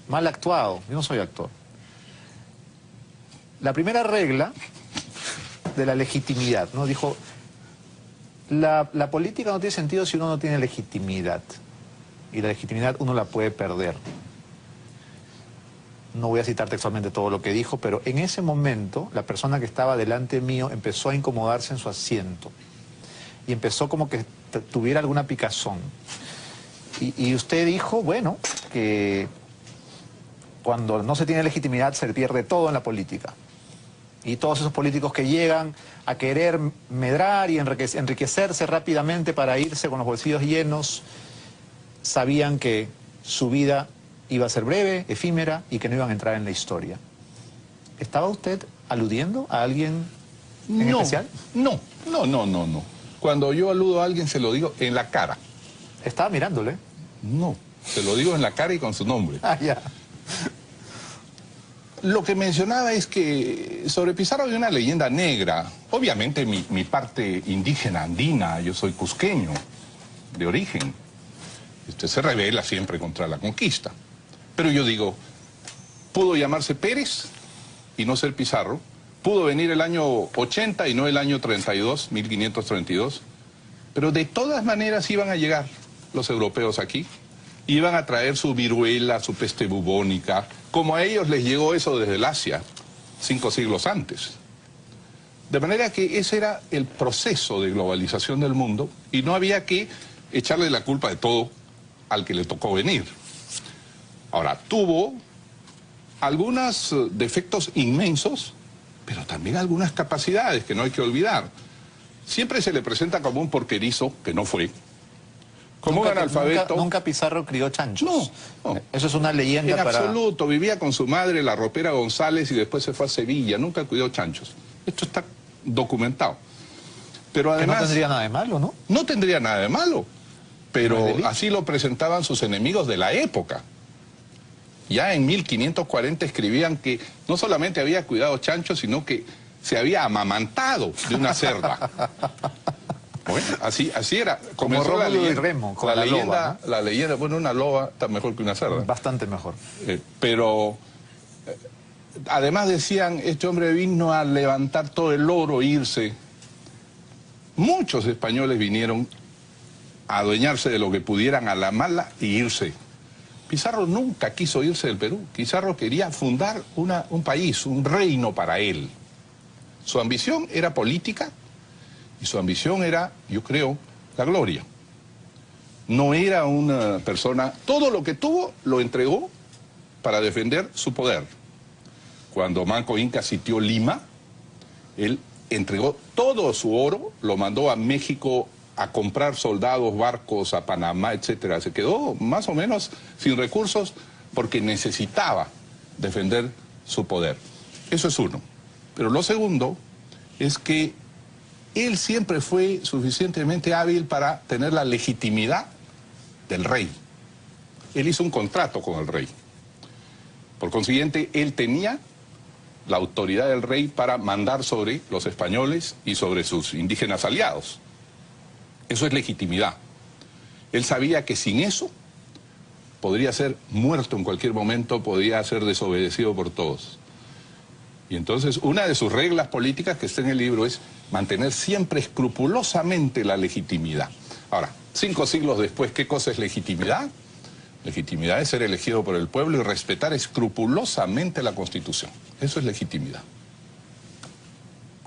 Mal actuado. Yo no soy actor. La primera regla de la legitimidad, ¿no? Dijo, la política no tiene sentido si uno no tiene legitimidad. Y la legitimidad uno la puede perder. No voy a citar textualmente todo lo que dijo, pero en ese momento la persona que estaba delante mío empezó a incomodarse en su asiento. Y empezó como que tuviera alguna picazón. Y usted dijo, bueno, que cuando no se tiene legitimidad se pierde todo en la política. Y todos esos políticos que llegan a querer medrar y enriquecerse rápidamente para irse con los bolsillos llenos, sabían que su vida iba a ser breve, efímera y que no iban a entrar en la historia. ¿Estaba usted aludiendo a alguien en especial? No. Cuando yo aludo a alguien se lo digo en la cara. Estaba mirándole. No, se lo digo en la cara y con su nombre. Ah, ya. Lo que mencionaba es que sobre Pizarro hay una leyenda negra. Obviamente mi parte indígena andina, yo soy cusqueño de origen. Usted se revela siempre contra la conquista. Pero yo digo, pudo llamarse Pérez y no ser Pizarro. Pudo venir el año 80 y no el año 32, 1532. Pero de todas maneras iban a llegar los europeos aquí. Iban a traer su viruela, su peste bubónica, como a ellos les llegó eso desde el Asia, 5 siglos antes. De manera que ese era el proceso de globalización del mundo y no había que echarle la culpa de todo al que le tocó venir. Ahora, tuvo algunos defectos inmensos, pero también algunas capacidades que no hay que olvidar. Siempre se le presenta como un porquerizo, que no fue, como un analfabeto. Nunca Pizarro crió chanchos. No. Eso es una leyenda En para... absoluto, vivía con su madre, la ropera González, y después se fue a Sevilla, nunca cuidó chanchos. Esto está documentado. Pero además... Que no tendría nada de malo, ¿no? No tendría nada de malo, pero así lo presentaban sus enemigos de la época. Ya en 1540 escribían que no solamente había cuidado chanchos, sino que se había amamantado de una cerda. Bueno, así era. Como Rómulo y Remo, con la leyenda, loba, ¿no? La leyenda, bueno, una loba está mejor que una cerda. Bastante mejor. Pero además decían, este hombre vino a levantar todo el oro e irse. Muchos españoles vinieron a adueñarse de lo que pudieran a la mala y irse. Pizarro nunca quiso irse del Perú. Pizarro quería fundar un país, un reino para él. Su ambición era política y su ambición era, yo creo, la gloria. No era una persona... Todo lo que tuvo lo entregó para defender su poder. Cuando Manco Inca sitió Lima, él entregó todo su oro, lo mandó a México a comprar soldados, barcos, a Panamá, etcétera. Se quedó más o menos sin recursos porque necesitaba defender su poder. Eso es uno. Pero lo segundo es que él siempre fue suficientemente hábil para tener la legitimidad del rey. Él hizo un contrato con el rey. Por consiguiente, él tenía la autoridad del rey para mandar sobre los españoles y sobre sus indígenas aliados. Eso es legitimidad. Él sabía que sin eso podría ser muerto en cualquier momento, podría ser desobedecido por todos. Y entonces una de sus reglas políticas que está en el libro es mantener siempre escrupulosamente la legitimidad. Ahora, 5 siglos después, ¿qué cosa es legitimidad? Legitimidad es ser elegido por el pueblo y respetar escrupulosamente la Constitución. Eso es legitimidad.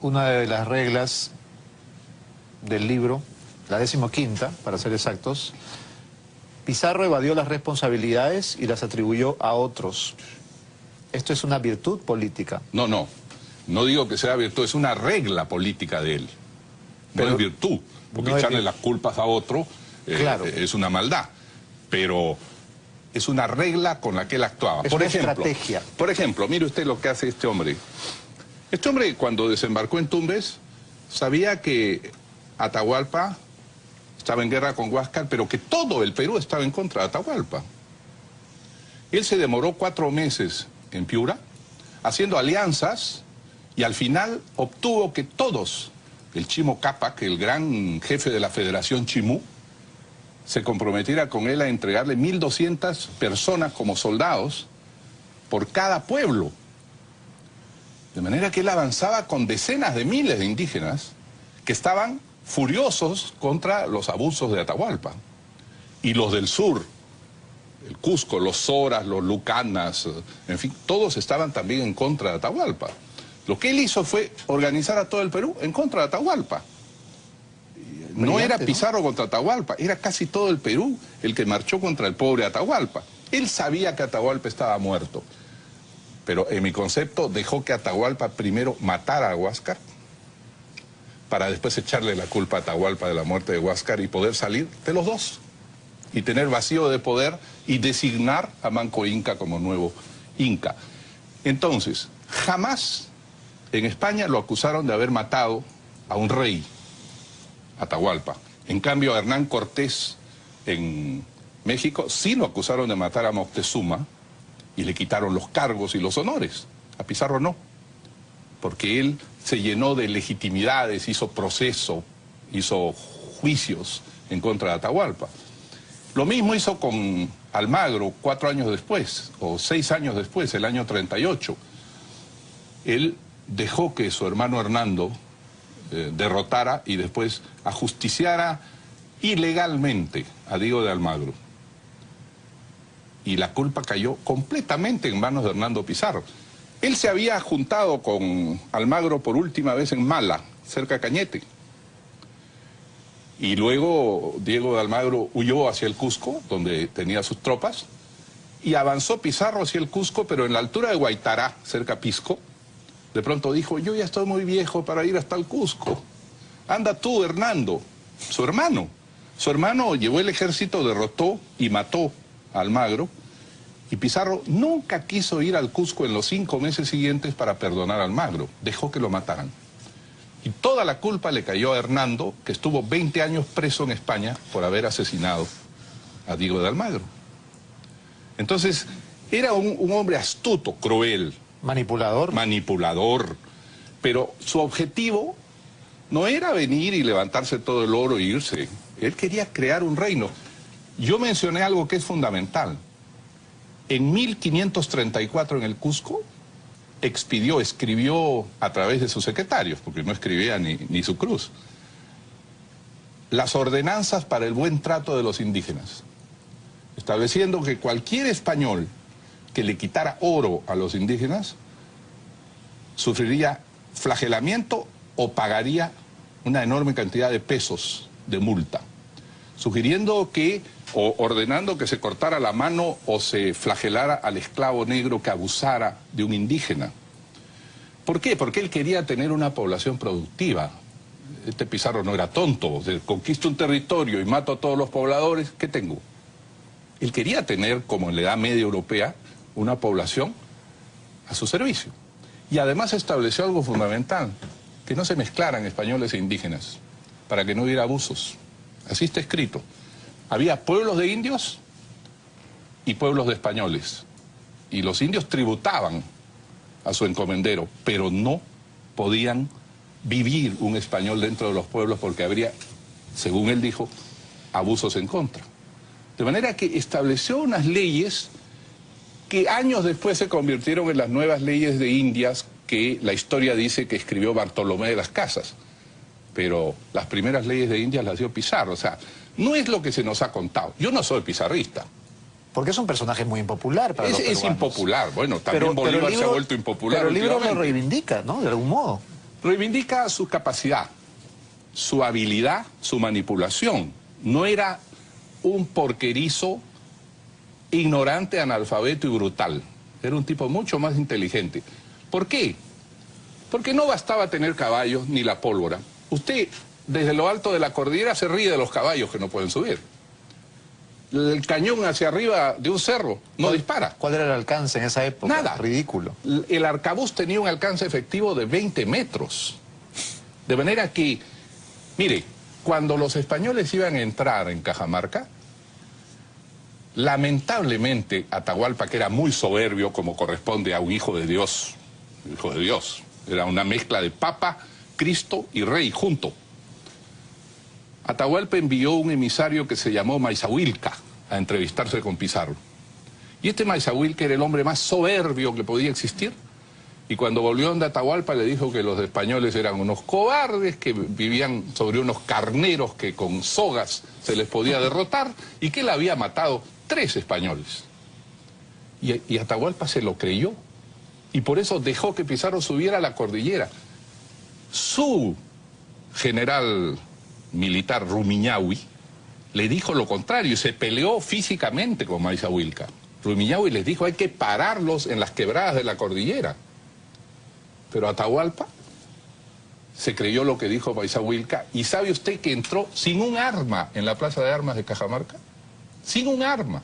Una de las reglas del libro, la 15ª, para ser exactos, Pizarro evadió las responsabilidades y las atribuyó a otros. ¿Esto es una virtud política? No digo que sea virtud, es una regla política de él. Pero no es virtud, porque no echarle las culpas a otro claro, es una maldad. Pero es una regla con la que él actuaba. Es una estrategia. Por ejemplo, mire usted lo que hace este hombre. Este hombre, cuando desembarcó en Tumbes, sabía que Atahualpa estaba en guerra con Huáscar, pero que todo el Perú estaba en contra de Atahualpa. Él se demoró 4 meses en Piura, haciendo alianzas, y al final obtuvo que todos, el Chimo Cápac, el gran jefe de la Federación Chimú, se comprometiera con él a entregarle 1.200 personas como soldados por cada pueblo. De manera que él avanzaba con decenas de miles de indígenas que estaban furiosos contra los abusos de Atahualpa. Y los del sur, el Cusco, los Soras, los Lucanas, en fin, todos estaban también en contra de Atahualpa. Lo que él hizo fue organizar a todo el Perú en contra de Atahualpa. No era Pizarro contra Atahualpa, era casi todo el Perú el que marchó contra el pobre Atahualpa. Él sabía que Atahualpa estaba muerto, pero en mi concepto dejó que Atahualpa primero matara a Huáscar para después echarle la culpa a Atahualpa de la muerte de Huáscar y poder salir de los dos y tener vacío de poder y designar a Manco Inca como nuevo Inca. Entonces, jamás en España lo acusaron de haber matado a un rey, Atahualpa. En cambio, a Hernán Cortés en México sí lo acusaron de matar a Moctezuma y le quitaron los cargos y los honores. A Pizarro no, porque él se llenó de legitimidades, hizo proceso, hizo juicios en contra de Atahualpa. Lo mismo hizo con Almagro 4 años después, o 6 años después, el año 38. Él dejó que su hermano Hernando derrotara y después ajusticiara ilegalmente a Diego de Almagro. Y la culpa cayó completamente en manos de Hernando Pizarro. Él se había juntado con Almagro por última vez en Mala, cerca de Cañete. Y luego Diego de Almagro huyó hacia el Cusco, donde tenía sus tropas, Y avanzó Pizarro hacia el Cusco, pero en la altura de Guaitará, cerca a Pisco, de pronto dijo, yo ya estoy muy viejo para ir hasta el Cusco. Anda tú, Hernando, su hermano. Su hermano llevó el ejército, derrotó y mató a Almagro. Y Pizarro nunca quiso ir al Cusco en los 5 meses siguientes para perdonar a Almagro. Dejó que lo mataran. Y toda la culpa le cayó a Hernando, que estuvo 20 años preso en España por haber asesinado a Diego de Almagro. Entonces, era un hombre astuto, cruel. Manipulador. Manipulador. Pero su objetivo no era venir y levantarse todo el oro e irse. Él quería crear un reino. Yo mencioné algo que es fundamental. En 1534 en el Cusco, escribió a través de sus secretarios, porque no escribía ni su cruz, las ordenanzas para el buen trato de los indígenas, estableciendo que cualquier español que le quitara oro a los indígenas sufriría flagelamiento o pagaría una enorme cantidad de pesos de multa, sugiriendo que, o ordenando que se cortara la mano o se flagelara al esclavo negro que abusara de un indígena. ¿Por qué? Porque él quería tener una población productiva. Este Pizarro no era tonto, conquisto un territorio y mato a todos los pobladores, ¿qué tengo? Él quería tener, como en la Edad Media Europea, una población a su servicio. Y además estableció algo fundamental, que no se mezclaran españoles e indígenas, para que no hubiera abusos. Así está escrito. Había pueblos de indios y pueblos de españoles. Y los indios tributaban a su encomendero, pero no podían vivir un español dentro de los pueblos porque habría, según él dijo, abusos en contra. De manera que estableció unas leyes que años después se convirtieron en las nuevas leyes de Indias que la historia dice que escribió Bartolomé de las Casas. Pero las primeras leyes de Indias las dio Pizarro. O sea, no es lo que se nos ha contado. Yo no soy pizarrista. Porque es un personaje muy impopular para los peruanos. Es impopular. Bueno, también Bolívar se ha vuelto impopular. Pero el libro lo reivindica, ¿no? De algún modo. Reivindica su capacidad, su habilidad, su manipulación. No era un porquerizo ignorante, analfabeto y brutal. Era un tipo mucho más inteligente. ¿Por qué? Porque no bastaba tener caballos ni la pólvora. Usted, desde lo alto de la cordillera, se ríe de los caballos que no pueden subir. El cañón hacia arriba de un cerro no dispara. ¿Cuál era el alcance en esa época? Nada. Ridículo. El arcabuz tenía un alcance efectivo de 20 metros. De manera que, mire, cuando los españoles iban a entrar en Cajamarca, lamentablemente Atahualpa, que era muy soberbio como corresponde a un hijo de Dios, era una mezcla de papa, Cristo y rey junto. Atahualpa envió un emisario que se llamó Maizahuilca a entrevistarse con Pizarro. Y este Maizahuilca era el hombre más soberbio que podía existir. Y cuando volvió donde Atahualpa le dijo que los españoles eran unos cobardes, que vivían sobre unos carneros que con sogas se les podía derrotar y que él había matado 3 españoles. Y Atahualpa se lo creyó. Y por eso dejó que Pizarro subiera a la cordillera. Su general militar Rumiñahui le dijo lo contrario y se peleó físicamente con Maizahuilca. Rumiñahui les dijo hay que pararlos en las quebradas de la cordillera. Pero Atahualpa se creyó lo que dijo Maizahuilca y ¿sabe usted que entró sin un arma en la plaza de armas de Cajamarca? Sin un arma.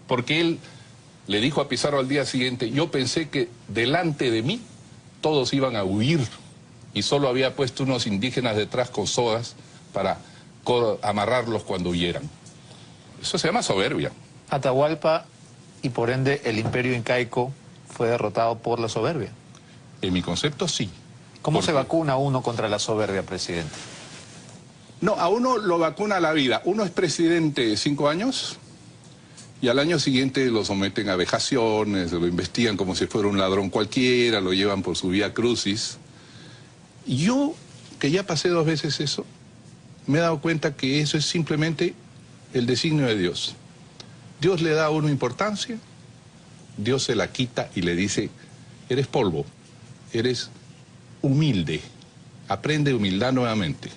Porque él le dijo a Pizarro al día siguiente, yo pensé que delante de mí todos iban a huir y solo había puesto unos indígenas detrás con sogas para amarrarlos cuando huyeran. Eso se llama soberbia. Atahualpa y por ende el imperio incaico fue derrotado por la soberbia. En mi concepto, sí. ¿Cómo se vacuna uno contra la soberbia, presidente? No, a uno lo vacuna la vida. Uno es presidente 5 años y al año siguiente lo someten a vejaciones, lo investigan como si fuera un ladrón cualquiera, lo llevan por su vía crucis. Y yo, que ya pasé 2 veces eso, me he dado cuenta que eso es simplemente el designio de Dios. Dios le da a uno importancia, Dios se la quita y le dice, eres polvo, eres humilde, aprende humildad nuevamente.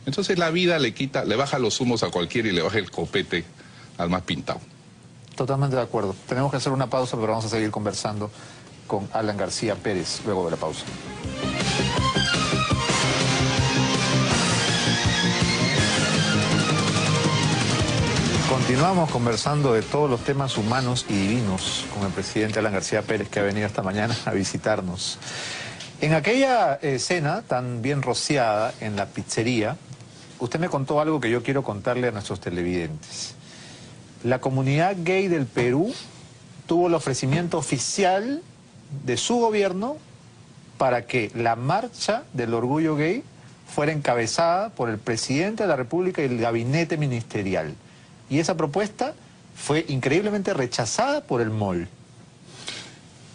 Entonces la vida le baja los humos a cualquiera y le baja el copete al más pintado. Totalmente de acuerdo. Tenemos que hacer una pausa, pero vamos a seguir conversando con Alan García Pérez luego de la pausa. Continuamos conversando de todos los temas humanos y divinos con el presidente Alan García Pérez, que ha venido esta mañana a visitarnos. En aquella cena tan bien rociada en la pizzería, usted me contó algo que yo quiero contarle a nuestros televidentes. La comunidad gay del Perú tuvo el ofrecimiento oficial de su gobierno para que la marcha del orgullo gay fuera encabezada por el presidente de la República y el gabinete ministerial. Y esa propuesta fue increíblemente rechazada por el MOL.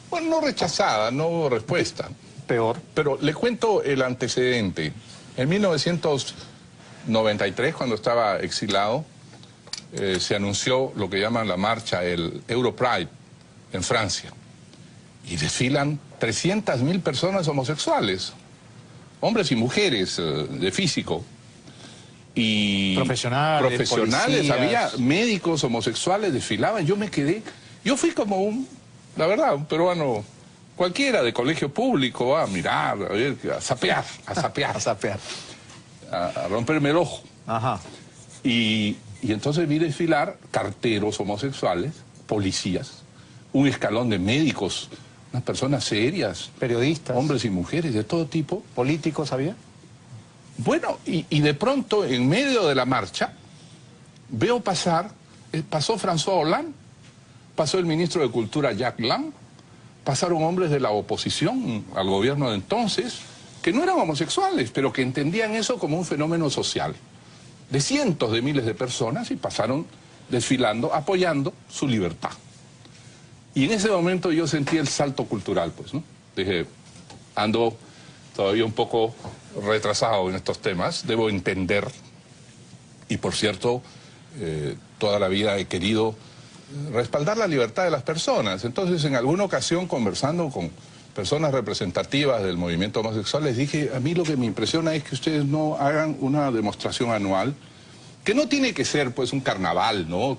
Bueno, no rechazada, no hubo respuesta. Peor. Pero le cuento el antecedente. En 1993, cuando estaba exilado, se anunció lo que llaman la marcha, el Europride, en Francia. Y desfilan 300.000 personas homosexuales, hombres y mujeres de físico. Y profesionales, policías. Había médicos homosexuales, desfilaban. Yo me quedé, yo fui como la verdad, un peruano cualquiera de colegio público, a mirar, a ver, a sapear. A romperme el ojo. Ajá. Y entonces vi desfilar carteros homosexuales, policías, un escalón de médicos, unas personas serias. Periodistas. Hombres y mujeres de todo tipo. ¿Políticos había? Bueno, y de pronto, en medio de la marcha, veo pasó François Hollande, pasó el ministro de Cultura Jack Lang, pasaron hombres de la oposición al gobierno de entonces, que no eran homosexuales, pero que entendían eso como un fenómeno social, de cientos de miles de personas, y pasaron desfilando, apoyando su libertad. Y en ese momento yo sentí el salto cultural, pues, ¿no? Dije, ando todavía un poco retrasado en estos temas, debo entender, y por cierto, toda la vida he querido respaldar la libertad de las personas. Entonces, en alguna ocasión, conversando con personas representativas del movimiento homosexual, les dije, a mí lo que me impresiona es que ustedes no hagan una demostración anual, que no tiene que ser pues un carnaval, ¿no?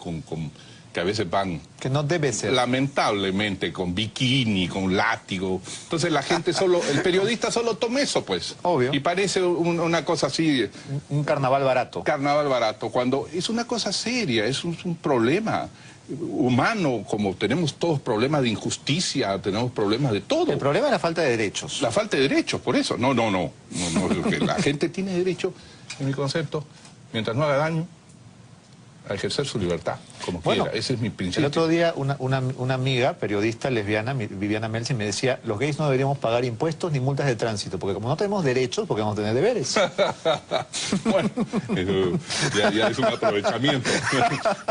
Que a veces van... Que no debe ser. Lamentablemente, con bikini, con látigo. Entonces la gente el periodista solo toma eso, pues. Obvio. Y parece una cosa así... Un carnaval barato. Carnaval barato, cuando es una cosa seria, es un problema humano, como tenemos todos problemas de injusticia, tenemos problemas de todo. El problema es la falta de derechos. La falta de derechos, por eso. No, porque la gente tiene derecho, en mi concepto, mientras no haga daño, a ejercer su libertad, como quiera. Ese es mi principio. El otro día una amiga, periodista lesbiana, Viviana Melzi, me decía, los gays no deberíamos pagar impuestos ni multas de tránsito, porque como no tenemos derechos, porque vamos a tener deberes. Bueno, ya es un aprovechamiento.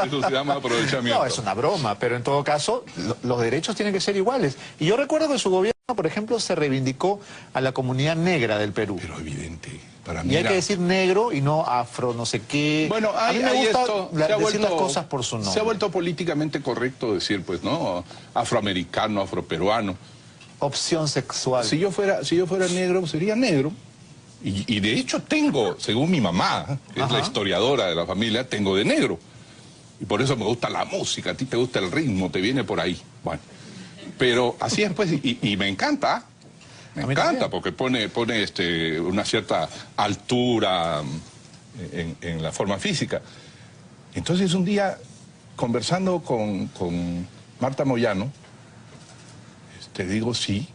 Eso se llama aprovechamiento. No, es una broma, pero en todo caso, los derechos tienen que ser iguales. Y yo recuerdo que su gobierno, por ejemplo, se reivindicó a la comunidad negra del Perú. Pero evidente. Para mí y hay que decir negro y no afro, no sé qué. Bueno, a mí me gusta decir las cosas por su nombre. Se ha vuelto políticamente correcto decir, pues, ¿no? Afroamericano, afroperuano. Opción sexual. Si yo fuera negro, sería negro. Y de hecho tengo, según mi mamá, que es la historiadora de la familia, tengo de negro. Y por eso me gusta la música, a ti te gusta el ritmo, te viene por ahí. Bueno, pero así es, pues, y me encanta. Me encanta porque pone una cierta altura en la forma física. Entonces un día, conversando con Marta Moyano, digo, sí,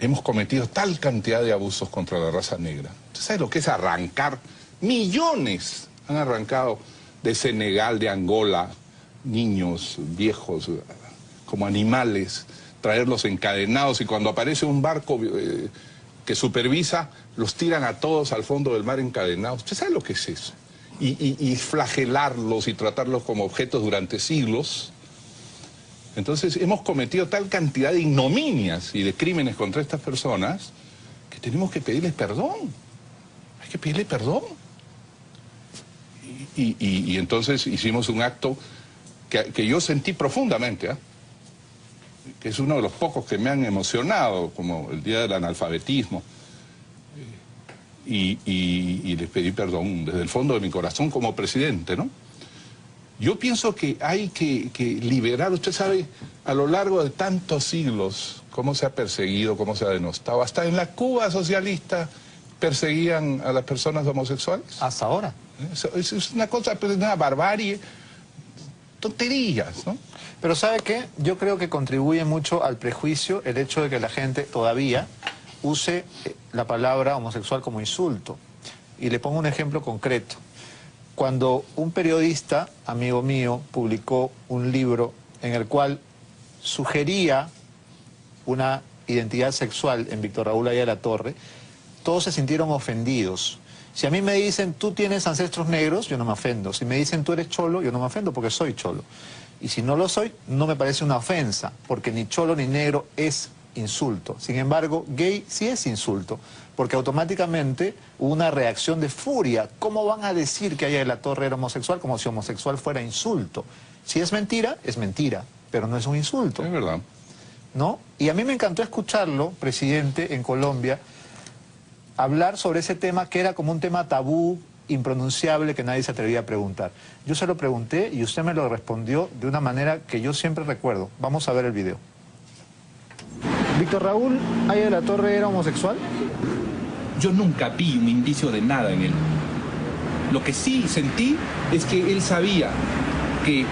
hemos cometido tal cantidad de abusos contra la raza negra. ¿Usted sabe lo que es arrancar? Millones han arrancado de Senegal, de Angola, niños, viejos, como animales, traerlos encadenados, y cuando aparece un barco que supervisa, los tiran a todos al fondo del mar encadenados. ¿Usted sabe lo que es eso? Y flagelarlos y tratarlos como objetos durante siglos. Entonces hemos cometido tal cantidad de ignominias y de crímenes contra estas personas que tenemos que pedirles perdón. Hay que pedirle perdón. Y entonces hicimos un acto que yo sentí profundamente, que es uno de los pocos que me han emocionado, como el Día del Analfabetismo, y les pedí perdón desde el fondo de mi corazón como presidente, ¿no? Yo pienso que hay que liberar, usted sabe, a lo largo de tantos siglos, cómo se ha perseguido, cómo se ha denostado. Hasta en la Cuba socialista perseguían a las personas homosexuales. Hasta ahora. Eso es una cosa, pues, una barbarie, tonterías, ¿no? Pero ¿sabe qué? Yo creo que contribuye mucho al prejuicio el hecho de que la gente todavía use la palabra homosexual como insulto. Y le pongo un ejemplo concreto. Cuando un periodista, amigo mío, publicó un libro en el cual sugería una identidad sexual en Víctor Raúl Aya de la Torre, todos se sintieron ofendidos. Si a mí me dicen, tú tienes ancestros negros, yo no me ofendo. Si me dicen, tú eres cholo, yo no me ofendo porque soy cholo. Y si no lo soy, no me parece una ofensa, porque ni cholo ni negro es insulto. Sin embargo, gay sí es insulto, porque automáticamente hubo una reacción de furia. ¿Cómo van a decir que Aya de la Torre era homosexual como si homosexual fuera insulto? Si es mentira, pero no es un insulto. Es verdad. ¿No? Y a mí me encantó escucharlo, presidente, en Colombia, hablar sobre ese tema que era como un tema tabú, impronunciable, que nadie se atrevía a preguntar. Yo se lo pregunté y usted me lo respondió de una manera que yo siempre recuerdo. Vamos a ver el video. ¿Víctor Raúl Aya de la Torre era homosexual? Yo nunca vi un indicio de nada en él. Lo que sí sentí es que él sabía que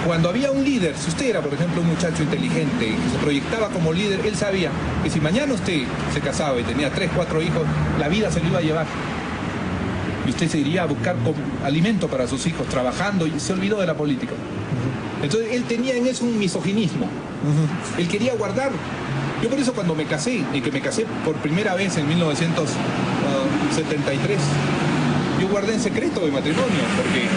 cuando había un líder, si usted era, por ejemplo, un muchacho inteligente que se proyectaba como líder, él sabía que si mañana usted se casaba y tenía 3, 4 hijos, la vida se lo iba a llevar. Y usted se iría a buscar alimento para sus hijos, trabajando, y se olvidó de la política. Entonces él tenía en eso un misoginismo. Él quería guardar. Yo por eso cuando me casé, y que me casé por primera vez en 1973, yo guardé en secreto mi matrimonio, porque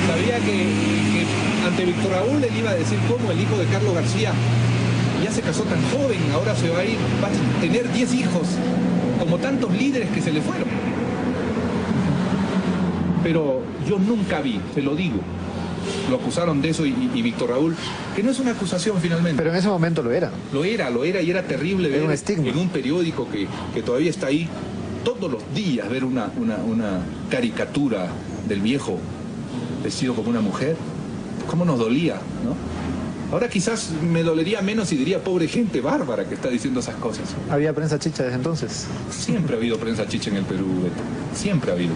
sabía que ante Víctor Raúl él iba a decir cómo el hijo de Carlos García ya se casó tan joven, ahora se va a ir, va a tener 10 hijos, como tantos líderes que se le fueron. Pero yo nunca vi, se lo digo, lo acusaron de eso y Víctor Raúl, que no es una acusación finalmente. Pero en ese momento lo era. Lo era y era terrible ver un estigma. En un periódico que todavía está ahí, todos los días ver una caricatura del viejo vestido como una mujer. ¿Cómo nos dolía, no? Ahora quizás me dolería menos y diría, pobre gente bárbara que está diciendo esas cosas. ¿Había prensa chicha desde entonces? Siempre ha habido prensa chicha en el Perú, Beto. Siempre ha habido.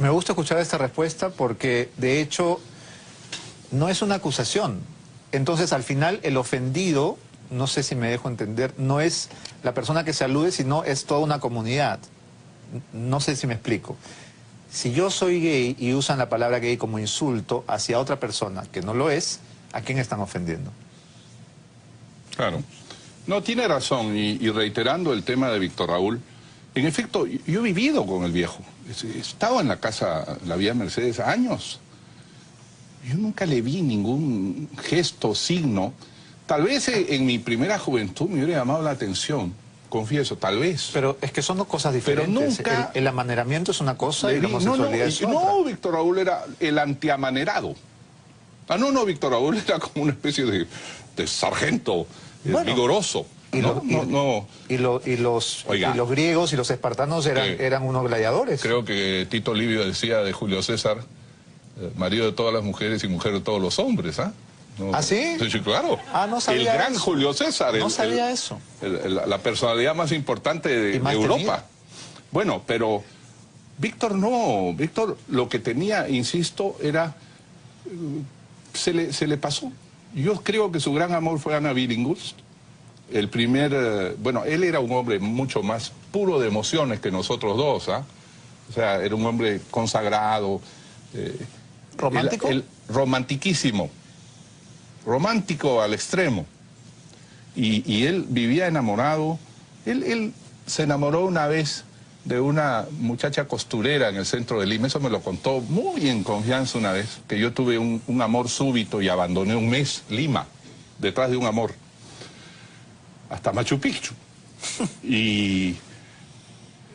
Me gusta escuchar esta respuesta porque, de hecho, no es una acusación. Entonces, al final, el ofendido, no sé si me dejo entender, no es la persona que se alude, sino es toda una comunidad. No sé si me explico. Si yo soy gay y usan la palabra gay como insulto hacia otra persona que no lo es, ¿a quién están ofendiendo? Claro. No, tiene razón. Y reiterando el tema de Víctor Raúl, en efecto, yo he vivido con el viejo. He estado en la casa, la Vía Mercedes, años. Yo nunca le vi ningún gesto, signo. Tal vez en mi primera juventud me hubiera llamado la atención, confieso, tal vez. Pero es que son dos cosas diferentes. Pero nunca... El amaneramiento es una cosa y la homosexualidad es otra. No, Víctor Raúl era el antiamanerado. No, Víctor Raúl era como una especie de sargento vigoroso. Y los griegos y los espartanos eran unos gladiadores. Creo que Tito Livio decía de Julio César, marido de todas las mujeres y mujer de todos los hombres, ¿ah? No, ¿Ah, sí? Sí, claro. No sabía el gran eso. Julio César. No sabía eso. La personalidad más importante de Europa. Tenida. Bueno, pero Víctor no. Víctor lo que tenía, insisto, era... Se le pasó. Yo creo que su gran amor fue Ana Billinghurst. El primer... bueno, él era un hombre mucho más puro de emociones que nosotros dos, ¿ah? O sea, era un hombre consagrado. ¿Romántico? Romantiquísimo. Romántico al extremo. Y él vivía enamorado. Él se enamoró una vez de una muchacha costurera en el centro de Lima. Eso me lo contó muy en confianza una vez, que yo tuve un amor súbito y abandoné un mes Lima, detrás de un amor, hasta Machu Picchu. Y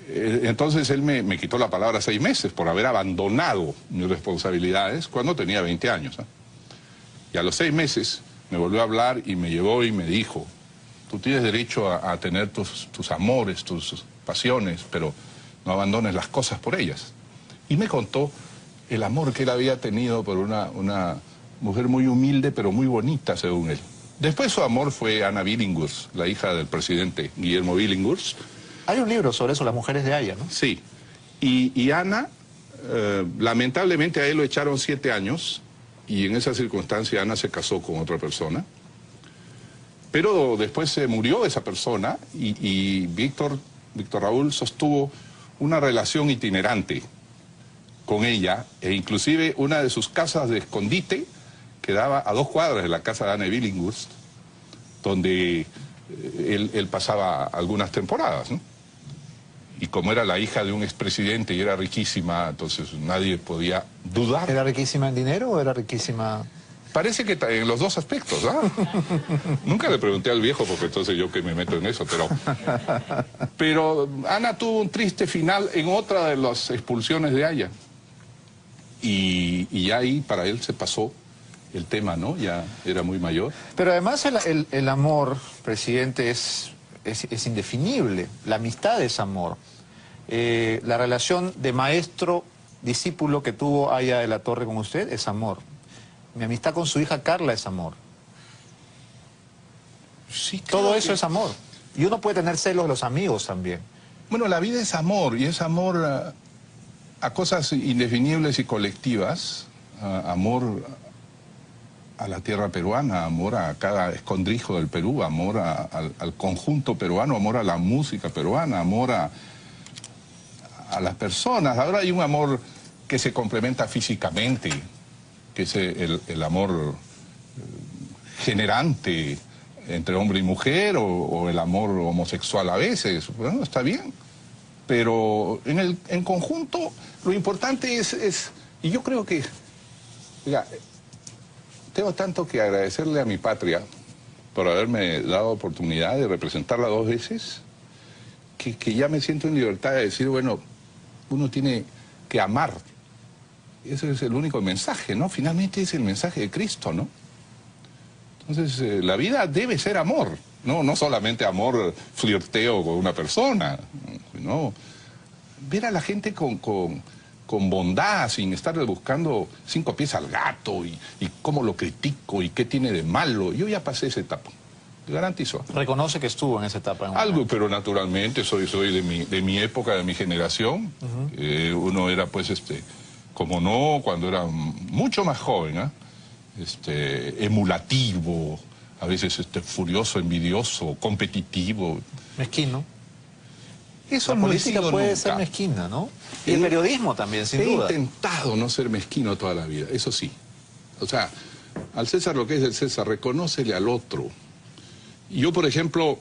entonces él me quitó la palabra 6 meses por haber abandonado mis responsabilidades cuando tenía 20 años. Y a los 6 meses me volvió a hablar y me llevó y me dijo, tú tienes derecho a tener tus amores, tus pasiones, pero no abandones las cosas por ellas. Y me contó el amor que él había tenido por una mujer muy humilde, pero muy bonita, según él. Después su amor fue Ana Billinghurst, la hija del presidente Guillermo Billinghurst. Hay un libro sobre eso, Las mujeres de Haya, ¿no? Sí. Y Ana, lamentablemente a él lo echaron 7 años, y en esa circunstancia Ana se casó con otra persona. Pero después se murió esa persona y Víctor Raúl sostuvo una relación itinerante con ella, e inclusive una de sus casas de escondite quedaba a 2 cuadras de la casa de Ana Billinghurst, donde él pasaba algunas temporadas, ¿no? Y como era la hija de un expresidente y era riquísima, entonces nadie podía dudar. ¿Era riquísima en dinero o era riquísima...? Parece que en los dos aspectos, ¿ah? Nunca le pregunté al viejo, porque entonces yo que me meto en eso, pero Ana tuvo un triste final en otra de las expulsiones de Haya. Y ya ahí para él se pasó el tema, ¿no? Ya era muy mayor. Pero además el amor, presidente, es indefinible. La amistad es amor. La relación de maestro-discípulo que tuvo Haya de la Torre con usted es amor. Mi amistad con su hija Carla es amor. Sí, todo eso es amor. Y uno puede tener celos de los amigos también. Bueno, la vida es amor, y es amor a cosas indefinibles y colectivas. Amor a la tierra peruana, amor a cada escondrijo del Perú, amor al conjunto peruano, amor a la música peruana, amor a las personas. Ahora hay un amor que se complementa físicamente, que es el amor generante entre hombre y mujer, o el amor homosexual a veces. Bueno, está bien, pero en conjunto lo importante es y yo creo que, mira, tengo tanto que agradecerle a mi patria por haberme dado oportunidad de representarla 2 veces, que ya me siento en libertad de decir, bueno, uno tiene que amar. Ese es el único mensaje, ¿no? Finalmente es el mensaje de Cristo, ¿no? Entonces, la vida debe ser amor, no solamente amor flirteo con una persona, ¿no? Ver a la gente con bondad, sin estar buscando 5 pies al gato y cómo lo critico y qué tiene de malo. Yo ya pasé esa etapa, te garantizo. Reconoce que estuvo en esa etapa. Algo, pero naturalmente soy de mi época, de mi generación. Uno era pues como no, cuando era mucho más joven, emulativo, a veces furioso, envidioso, competitivo. Mezquino. Eso la no política puede ser nunca. mezquina, ¿no? Y el periodismo también, sin duda. He intentado no ser mezquino toda la vida, eso sí. O sea, al César lo que es del César, reconócele al otro. Yo, por ejemplo,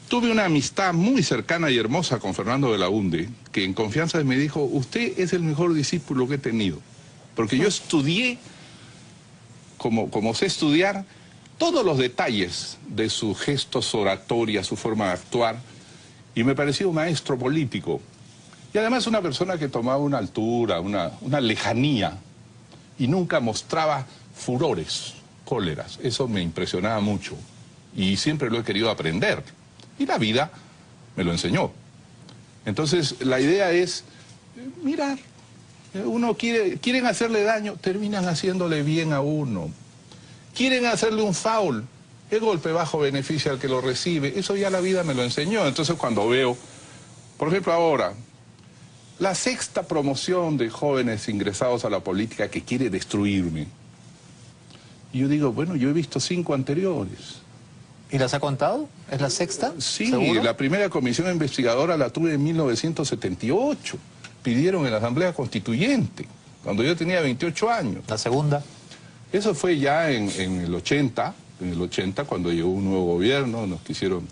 tuve una amistad muy cercana y hermosa con Fernando Belaunde, que en confianza me dijo, usted es el mejor discípulo que he tenido. Porque yo estudié, como sé estudiar, todos los detalles de sus gestos, su oratoria, su forma de actuar, y me pareció un maestro político. Y además una persona que tomaba una altura, una lejanía, y nunca mostraba furores, cóleras. Eso me impresionaba mucho, y siempre lo he querido aprender. Y la vida me lo enseñó. Entonces, la idea es mirar. Uno quieren hacerle daño, terminan haciéndole bien a uno. Quieren hacerle un foul, el golpe bajo beneficia al que lo recibe. Eso ya la vida me lo enseñó. Entonces, cuando veo, por ejemplo ahora, la 6ª promoción de jóvenes ingresados a la política que quiere destruirme, y yo digo, bueno, yo he visto 5 anteriores. ¿Y las ha contado? ¿Es la 6ª? Sí, ¿Seguro? la primera comisión investigadora la tuve en 1978. Pidieron en la Asamblea Constituyente, cuando yo tenía 28 años. ¿La segunda? Eso fue ya en el 80, cuando llegó un nuevo gobierno, nos quisieron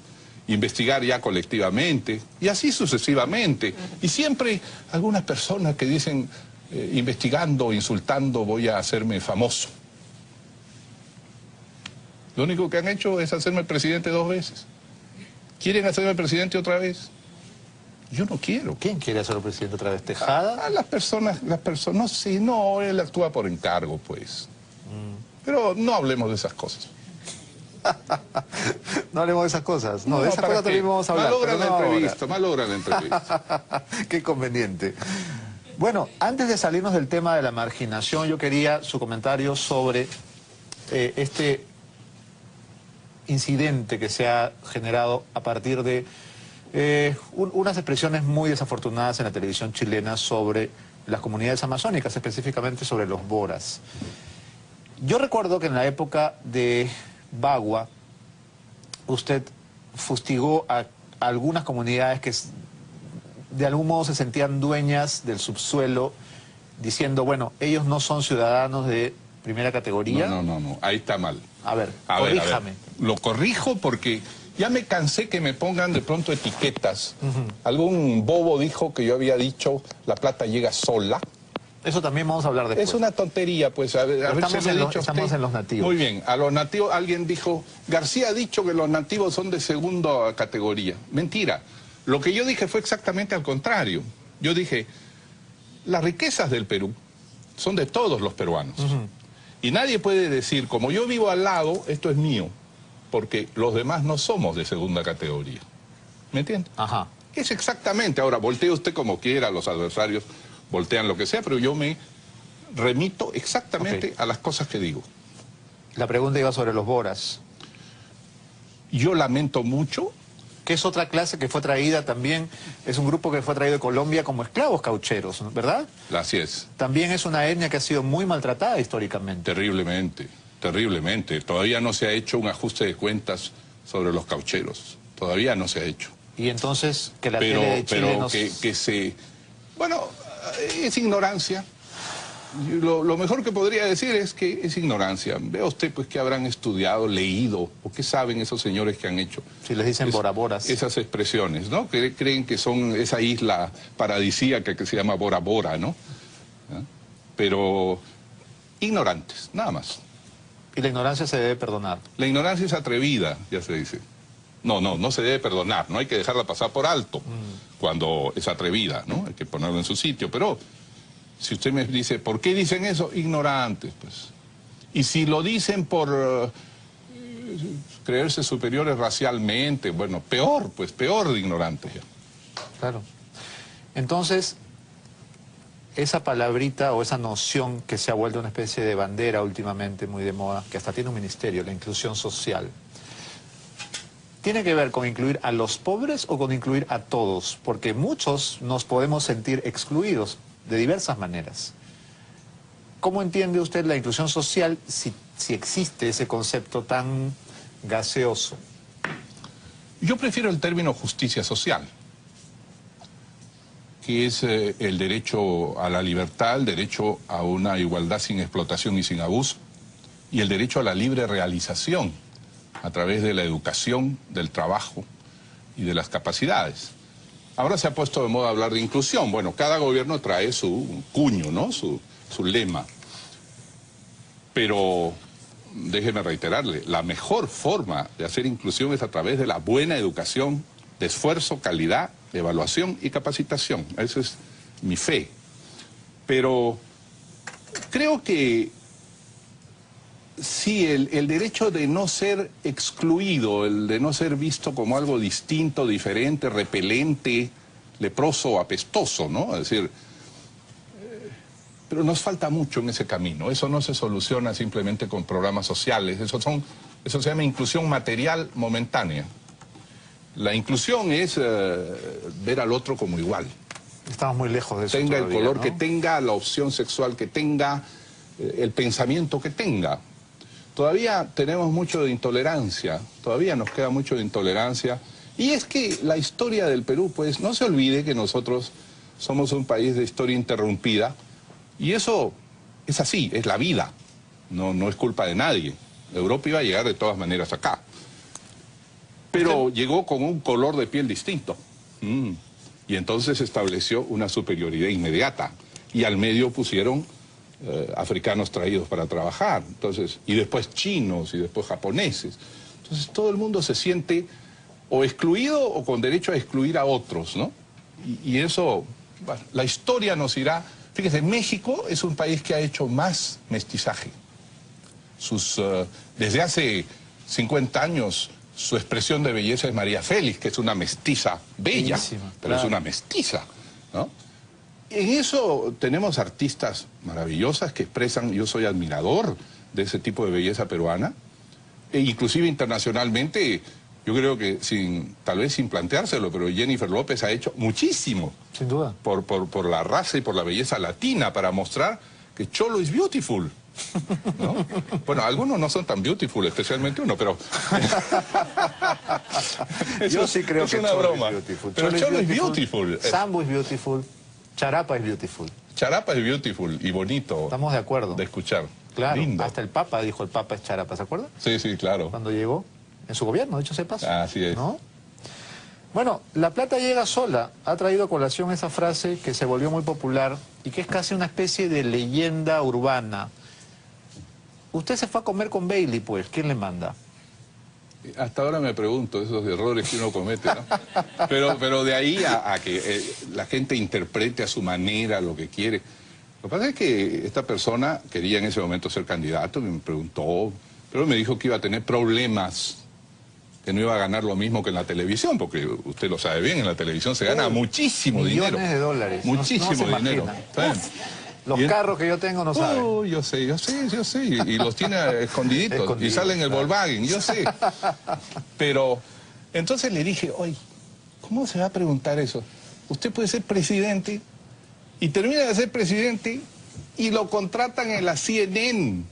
investigar ya colectivamente, y así sucesivamente. Y siempre algunas personas que dicen, investigando, insultando, voy a hacerme famoso. Lo único que han hecho es hacerme presidente 2 veces. ¿Quieren hacerme presidente otra vez? Yo no quiero. ¿Quién quiere ser presidente otra vez? ¿Tejada? A las personas, no sé, no, él actúa por encargo, pues. Pero no hablemos de esas cosas. No hablemos de esas cosas. No, de esas cosas también vamos a hablar. Malogra la entrevista, malogra la entrevista. Qué conveniente. Bueno, antes de salirnos del tema de la marginación, yo quería su comentario sobre este incidente que se ha generado a partir de unas expresiones muy desafortunadas en la televisión chilena sobre las comunidades amazónicas, específicamente sobre los boras. Yo recuerdo que en la época de Bagua, usted fustigó a algunas comunidades que de algún modo se sentían dueñas del subsuelo, diciendo, bueno, ellos no son ciudadanos de primera categoría. No, ahí está mal. A ver, corríjame. Lo corrijo porque ya me cansé que me pongan de pronto etiquetas. Algún bobo dijo que yo había dicho la plata llega sola. Eso también vamos a hablar después. Es una tontería, pues. Estamos en los nativos. Muy bien, a los nativos alguien dijo, García ha dicho que los nativos son de segunda categoría. Mentira. Lo que yo dije fue exactamente al contrario. Yo dije, las riquezas del Perú son de todos los peruanos. Y nadie puede decir, como yo vivo al lado, esto es mío, porque los demás no somos de segunda categoría. ¿Me entiende? Ajá. Es exactamente. Ahora, voltee usted como quiera, los adversarios voltean lo que sea, pero yo me remito exactamente a las cosas que digo. La pregunta iba sobre los boras. Yo lamento mucho. Que es otra clase que fue traída también, es un grupo que fue traído de Colombia como esclavos caucheros, ¿verdad? Así es. También es una etnia que ha sido muy maltratada históricamente. Terriblemente, terriblemente. Todavía no se ha hecho un ajuste de cuentas sobre los caucheros. Todavía no se ha hecho. Y entonces, que la tele de Chile nos... que se... Bueno, es ignorancia. Lo mejor que podría decir es que es ignorancia. Vea usted pues que habrán estudiado, leído, o qué saben esos señores que han hecho. Si les dicen Bora Boras. Esas expresiones, ¿no? Que creen que son esa isla paradisíaca que se llama Bora Bora, ¿no? ¿Ah? Pero ignorantes, nada más. Y la ignorancia se debe perdonar. La ignorancia es atrevida, ya se dice. No se debe perdonar, no hay que dejarla pasar por alto cuando es atrevida, ¿no? Hay que ponerlo en su sitio, pero... Si usted me dice, ¿por qué dicen eso? Ignorantes, pues. Y si lo dicen por creerse superiores racialmente, bueno, peor, pues, peor de ignorantes ya. Claro. Entonces, esa palabrita o esa noción que se ha vuelto una especie de bandera últimamente muy de moda, que hasta tiene un ministerio, la inclusión social, ¿tiene que ver con incluir a los pobres o con incluir a todos? Porque muchos nos podemos sentir excluidos de diversas maneras. ¿Cómo entiende usted la inclusión social si existe ese concepto tan gaseoso? Yo prefiero el término justicia social, que es el derecho a la libertad, el derecho a una igualdad sin explotación y sin abuso, y el derecho a la libre realización a través de la educación, del trabajo y de las capacidades. Ahora se ha puesto de moda hablar de inclusión. Bueno, cada gobierno trae su cuño, ¿no? Su lema. Pero, déjeme reiterarle, la mejor forma de hacer inclusión es a través de la buena educación, de esfuerzo, calidad, evaluación y capacitación. Esa es mi fe. Pero creo que sí, el derecho de no ser excluido, el de no ser visto como algo distinto, diferente, repelente, leproso, apestoso, ¿no? Es decir, pero nos falta mucho en ese camino. Eso no se soluciona simplemente con programas sociales. Eso se llama inclusión material momentánea. La inclusión es ver al otro como igual. Estamos muy lejos de eso. Tenga todavía, el color ¿no? que tenga, la opción sexual que tenga, el pensamiento que tenga. Todavía tenemos mucho de intolerancia, todavía nos queda mucho de intolerancia. Y es que la historia del Perú, pues, no se olvide que nosotros somos un país de historia interrumpida. Y eso es así, es la vida, no es culpa de nadie. Europa iba a llegar de todas maneras acá. Pero llegó con un color de piel distinto. Y entonces se estableció una superioridad inmediata. Y al medio pusieron africanos traídos para trabajar, entonces, y después chinos, y después japoneses. Entonces todo el mundo se siente o excluido o con derecho a excluir a otros, ¿no? Y eso, bueno, la historia nos irá... Fíjese, México es un país que ha hecho más mestizaje. Desde hace 50 años, su expresión de belleza es María Félix, que es una mestiza bella, bellísima, pero claro. es una mestiza, ¿no? En eso tenemos artistas maravillosas que expresan, yo soy admirador de ese tipo de belleza peruana, e inclusive internacionalmente, yo creo que tal vez sin planteárselo, pero Jennifer López ha hecho muchísimo. Sin duda. Por la raza y por la belleza latina, para mostrar que Cholo es beautiful, ¿no? Bueno, algunos no son tan beautiful, especialmente uno, pero... Yo sí creo que es una Cholo broma. es beautiful. Pero Cholo es beautiful. Sambo es beautiful. Charapa es beautiful. Charapa es beautiful y bonito. Estamos de acuerdo. De escuchar. Claro, Lindo. hasta el Papa dijo el Papa es Charapa, ¿se acuerda? Sí, sí, claro. Cuando llegó en su gobierno, de hecho se pasó. Así es. ¿No? Bueno, la plata llega sola. Ha traído a colación esa frase que se volvió muy popular y que es casi una especie de leyenda urbana. Usted se fue a comer con Bailey, pues. ¿Quién le manda? Hasta ahora me pregunto esos errores que uno comete, ¿no? Pero de ahí a que la gente interprete a su manera lo que quiere. Lo que pasa es que esta persona quería en ese momento ser candidato, me preguntó, pero me dijo que iba a tener problemas, que no iba a ganar lo mismo que en la televisión, porque usted lo sabe bien, en la televisión se gana muchísimo dinero. Millones de dólares. Muchísimo no se dinero. imaginan. Los carros que yo tengo no saben. Oh, yo sé. Y los tiene escondiditos. Y sale en el Volkswagen, yo sé. Pero, entonces le dije, oye, ¿cómo se va a preguntar eso? Usted puede ser presidente y termina de ser presidente y lo contratan en la CNN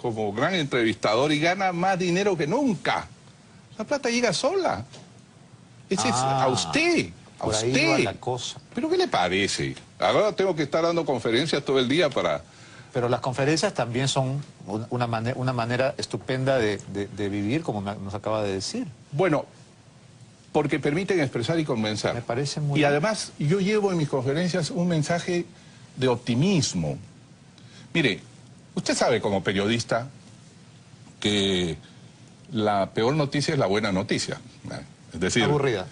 como gran entrevistador y gana más dinero que nunca. La plata llega sola. Ese es a usted. A Por ahí usted. va la cosa. ¿Pero qué le parece? Ahora tengo que estar dando conferencias todo el día para... Pero las conferencias también son una manera estupenda de vivir, como nos acaba de decir. Bueno, porque permiten expresar y convencer. Me parece muy Y bien. además yo llevo en mis conferencias un mensaje de optimismo. Mire, usted sabe como periodista que la peor noticia es la buena noticia. Es decir... Aburrida.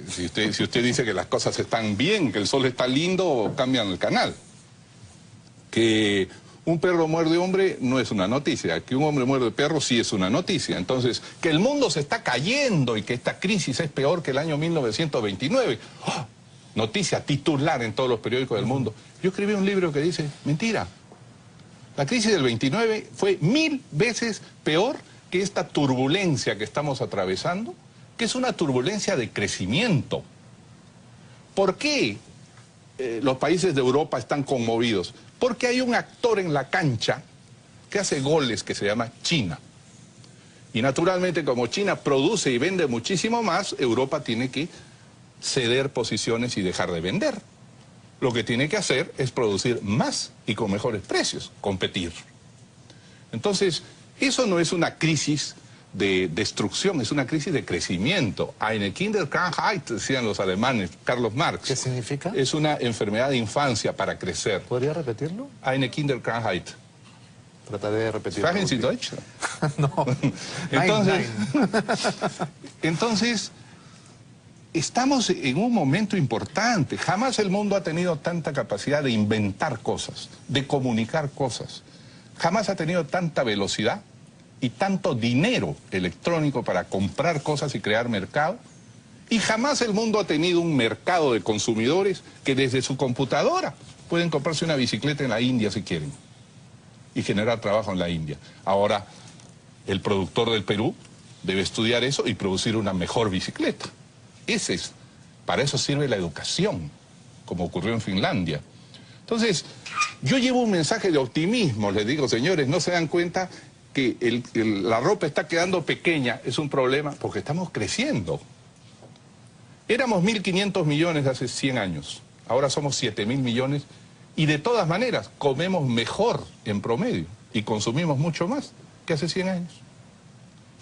Si usted dice que las cosas están bien, que el sol está lindo, cambian el canal. Que un perro muerde hombre no es una noticia, que un hombre muerde perro sí es una noticia. Entonces, que el mundo se está cayendo y que esta crisis es peor que el año 1929. ¡Oh! Noticia titular en todos los periódicos del mundo. Yo escribí un libro que dice, mentira, la crisis del 29 fue 1000 veces peor que esta turbulencia que estamos atravesando, que es una turbulencia de crecimiento. ¿Por qué los países de Europa están conmovidos? Porque hay un actor en la cancha que hace goles que se llama China. Y naturalmente, como China produce y vende muchísimo más, Europa tiene que ceder posiciones y dejar de vender. Lo que tiene que hacer es producir más y con mejores precios, competir. Entonces, eso no es una crisis de destrucción, es una crisis de crecimiento. Eine Kinderkrankheit, decían los alemanes, Carlos Marx. ¿Qué significa? Es una enfermedad de infancia para crecer. ¿Podría repetirlo? Eine Kinderkrankheit. Trataré de repetirlo. ¿Sprechen Sie Deutsch? No. Entonces, estamos en un momento importante. Jamás el mundo ha tenido tanta capacidad de inventar cosas, de comunicar cosas. Jamás ha tenido tanta velocidad y tanto dinero electrónico para comprar cosas y crear mercado. Y jamás el mundo ha tenido un mercado de consumidores que desde su computadora pueden comprarse una bicicleta en la India si quieren y generar trabajo en la India. Ahora, el productor del Perú debe estudiar eso y producir una mejor bicicleta. Para eso sirve la educación, como ocurrió en Finlandia. Entonces, yo llevo un mensaje de optimismo, les digo, señores, no se dan cuenta que la ropa está quedando pequeña, es un problema, porque estamos creciendo. Éramos 1.500 millones hace 100 años, ahora somos 7.000 millones, y de todas maneras comemos mejor en promedio y consumimos mucho más que hace 100 años.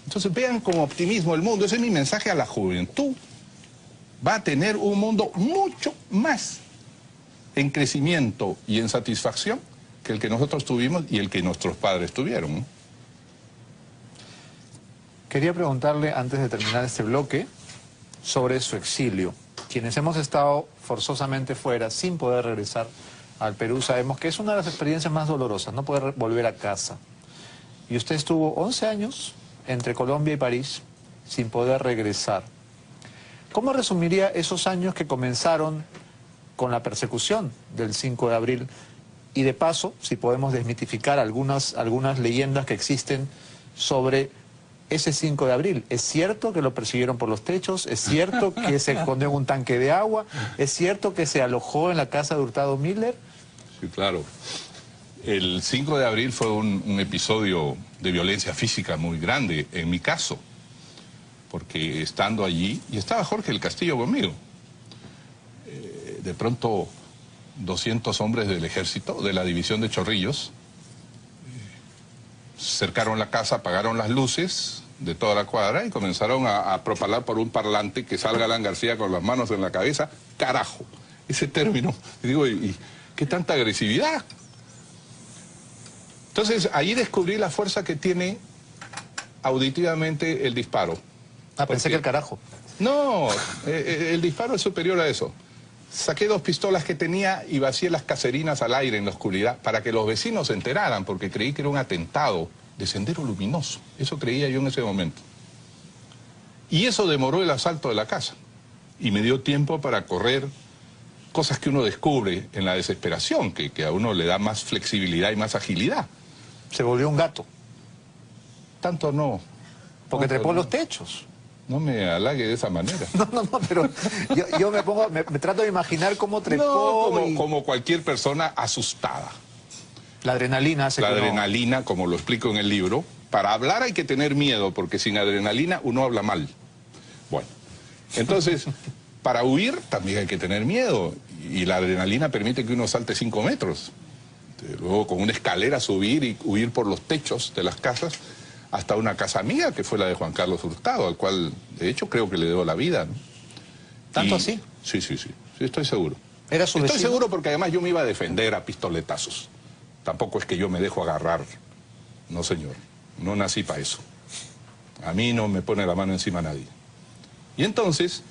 Entonces vean con optimismo el mundo, ese es mi mensaje a la juventud. Va a tener un mundo mucho más en crecimiento y en satisfacción que el que nosotros tuvimos y el que nuestros padres tuvieron, ¿no? Quería preguntarle, antes de terminar este bloque, sobre su exilio. Quienes hemos estado forzosamente fuera, sin poder regresar al Perú, sabemos que es una de las experiencias más dolorosas, no poder volver a casa. Y usted estuvo 11 años entre Colombia y París, sin poder regresar. ¿Cómo resumiría esos años que comenzaron con la persecución del 5 de abril. Y de paso, si podemos desmitificar algunas leyendas que existen sobre ese 5 de abril. ¿Es cierto que lo persiguieron por los techos? ¿Es cierto que se escondió en un tanque de agua? ¿Es cierto que se alojó en la casa de Hurtado Miller? Sí, claro. El 5 de abril fue un episodio de violencia física muy grande, en mi caso, porque estando allí, y estaba Jorge del Castillo conmigo, de pronto 200 hombres del ejército, de la división de Chorrillos, cercaron la casa, apagaron las luces de toda la cuadra y comenzaron a propalar por un parlante que salga Alan García con las manos en la cabeza. Carajo, ese término. Y digo, ¿y qué tanta agresividad? Entonces, ahí descubrí la fuerza que tiene auditivamente el disparo. Ah, pensé que el carajo. No, el disparo es superior a eso. Saqué 2 pistolas que tenía y vacié las caserinas al aire en la oscuridad para que los vecinos se enteraran, porque creí que era un atentado de Sendero Luminoso. Eso creía yo en ese momento. Y eso demoró el asalto de la casa. Y me dio tiempo para correr, cosas que uno descubre en la desesperación, que a uno le da más flexibilidad y más agilidad. Se volvió un gato. Tanto no. Porque Tanto trepó no. los techos. No me halague de esa manera. No, pero yo me trato de imaginar cómo trepó. No, como cualquier persona asustada. La adrenalina hace La que no. adrenalina, como lo explico en el libro, para hablar hay que tener miedo, porque sin adrenalina uno habla mal. Bueno, entonces, para huir también hay que tener miedo, y la adrenalina permite que uno salte 5 metros. Luego con una escalera subir y huir por los techos de las casas hasta una casa amiga, que fue la de Juan Carlos Hurtado, al cual, de hecho, creo que le debo la vida, ¿no? ¿Tanto así? Sí, estoy seguro. ¿Era su Estoy vecino? seguro porque además yo me iba a defender a pistoletazos. Tampoco es que yo me dejo agarrar. No, señor. No nací para eso. A mí no me pone la mano encima nadie. Y entonces,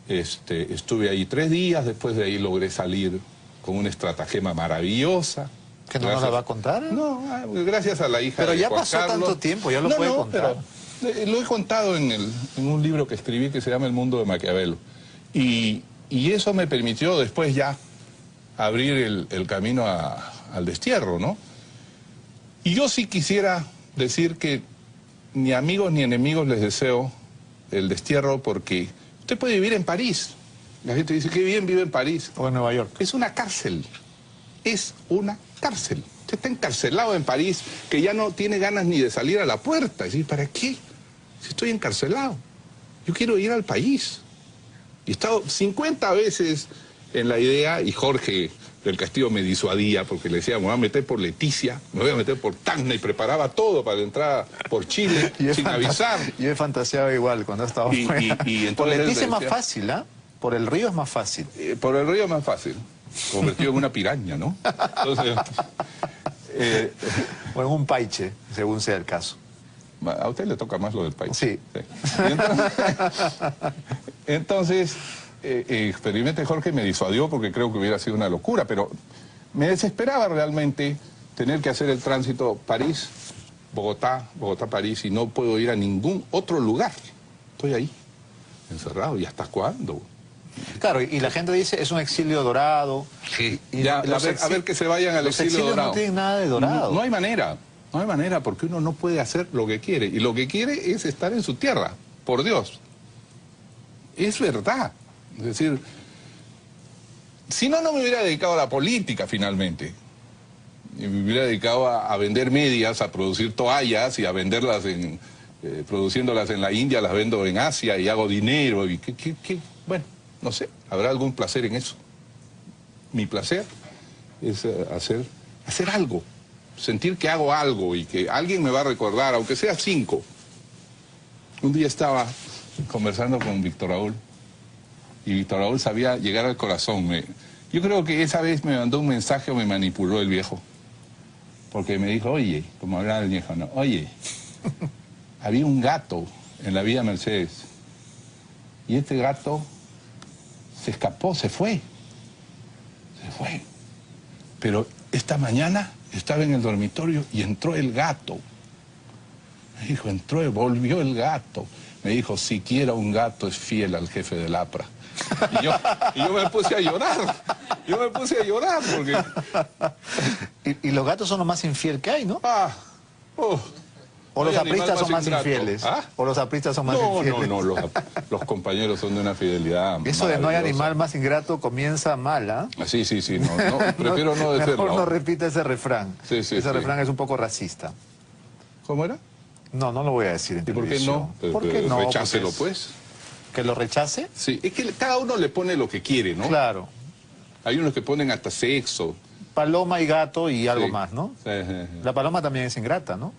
estuve ahí 3 días. Después de ahí logré salir con una estratagema maravillosa. ¿Que no nos la va a contar? No, gracias a la hija Pero de ya Juan pasó Carlos. tanto tiempo, ya lo puede contar. Pero, lo he contado en un libro que escribí que se llama El mundo de Maquiavelo. Y eso me permitió después ya abrir el camino al destierro, ¿no? Y yo sí quisiera decir que ni amigos ni enemigos les deseo el destierro, porque usted puede vivir en París. La gente dice, qué bien vive en París. O en Nueva York. Es una cárcel. Es una cárcel. Usted está encarcelado en París, que ya no tiene ganas ni de salir a la puerta. Es decir, ¿para qué? Si estoy encarcelado. Yo quiero ir al país. Y he estado 50 veces en la idea, y Jorge del Castillo me disuadía, porque le decía, me voy a meter por Leticia, me voy a meter por Tacna, y preparaba todo para entrar por Chile, sin avisar. Yo he fantaseado igual cuando estaba fuera. Y Por entonces Leticia es más decía, fácil, ¿ah? Por el río es más fácil. por el río es más fácil, convertido en una piraña, ¿no? Entonces, O en un paiche, según sea el caso. a usted le toca más lo del país. Sí. Entonces, experimente Jorge me disuadió porque creo que hubiera sido una locura, pero me desesperaba realmente tener que hacer el tránsito París-Bogotá, Bogotá-París, y no puedo ir a ningún otro lugar. Estoy ahí, encerrado. ¿Y hasta cuándo? Claro, y la gente dice, es un exilio dorado. Sí. Y Ya, a los ver que se vayan al los exilio exilios dorado. no tienen nada de dorado. No hay manera, porque uno no puede hacer lo que quiere. Y lo que quiere es estar en su tierra, por Dios. Es verdad. Es decir, si no, no me hubiera dedicado a la política finalmente. Y me hubiera dedicado a vender medias, a producir toallas y a venderlas produciéndolas en la India, las vendo en Asia y hago dinero. Y bueno, no sé, habrá algún placer en eso. Mi placer es hacer algo, sentir que hago algo y que alguien me va a recordar, aunque sea 5. Un día estaba conversando con Víctor Raúl, y Víctor Raúl sabía llegar al corazón. Yo creo que esa vez me mandó un mensaje o me manipuló el viejo, porque me dijo, oye, como hablaba el viejo, no, oye, había un gato en la Vía Mercedes, y este gato se escapó, se fue. Pero esta mañana estaba en el dormitorio y entró el gato. Me dijo, volvió el gato. me dijo, siquiera un gato es fiel al jefe del APRA. Y yo me puse a llorar. Yo me puse a llorar porque... Y los gatos son lo más infiel que hay, ¿no? Oh. ¿O los apristas son más infieles? ¿Ah? ¿O los apristas son más infieles? No, los compañeros son de una fidelidad. Eso de no hay animal más ingrato comienza mal, ¿ah? Sí, no, prefiero no decirlo. Mejor no repita ese refrán. Sí, ese refrán es un poco racista. ¿Cómo era? No lo voy a decir en televisión. ¿Y por qué no? Rechácelo, pues. ¿Que lo rechace? Sí, es que cada uno le pone lo que quiere, ¿no? Claro. Hay unos que ponen hasta sexo. Paloma y gato y algo más, ¿no? Sí. La paloma también es ingrata, ¿no?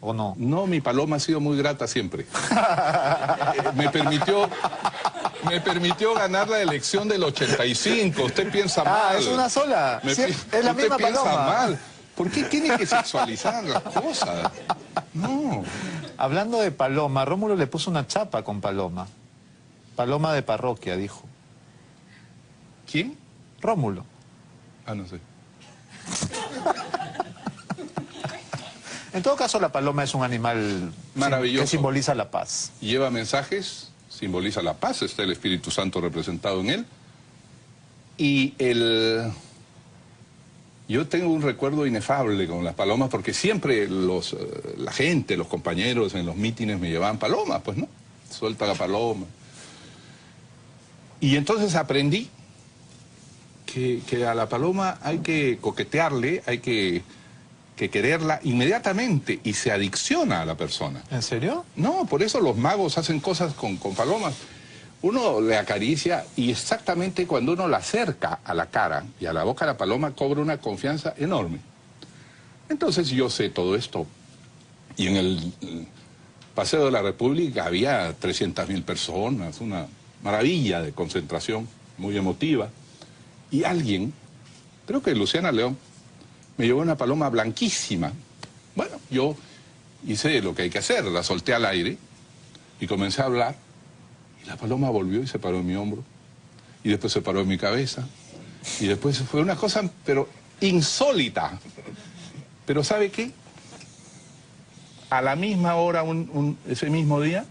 ¿O no? No, mi paloma ha sido muy grata siempre. Me permitió ganar la elección del 85. Usted piensa mal. Es una sola. Es la misma Usted piensa paloma. mal. ¿Por qué tiene que sexualizar las cosas? No. Hablando de paloma, Rómulo le puso una chapa con paloma. Paloma de parroquia, dijo. ¿Quién? Rómulo. No sé. En todo caso, la paloma es un animal maravilloso que simboliza la paz. Lleva mensajes, simboliza la paz, está el Espíritu Santo representado en él. Y yo tengo un recuerdo inefable con las palomas porque siempre la gente, los compañeros en los mítines me llevaban palomas, pues, ¿no? Suelta la paloma. Y entonces aprendí que a la paloma hay que coquetearle, hay que quererla inmediatamente y se adicciona a la persona. ¿En serio? No, por eso los magos hacen cosas con palomas. Uno le acaricia y exactamente cuando uno la acerca a la cara y a la boca de la paloma cobra una confianza enorme. Entonces yo sé todo esto. Y en el Paseo de la República había 300.000 personas, una maravilla de concentración, muy emotiva. Y alguien, creo que Luciana León, me llevó una paloma blanquísima. Bueno, yo hice lo que hay que hacer, la solté al aire y comencé a hablar. Y la paloma volvió y se paró en mi hombro. Y después se paró en mi cabeza. Y después fue una cosa, pero insólita. Pero ¿sabe qué? A la misma hora, ese mismo día,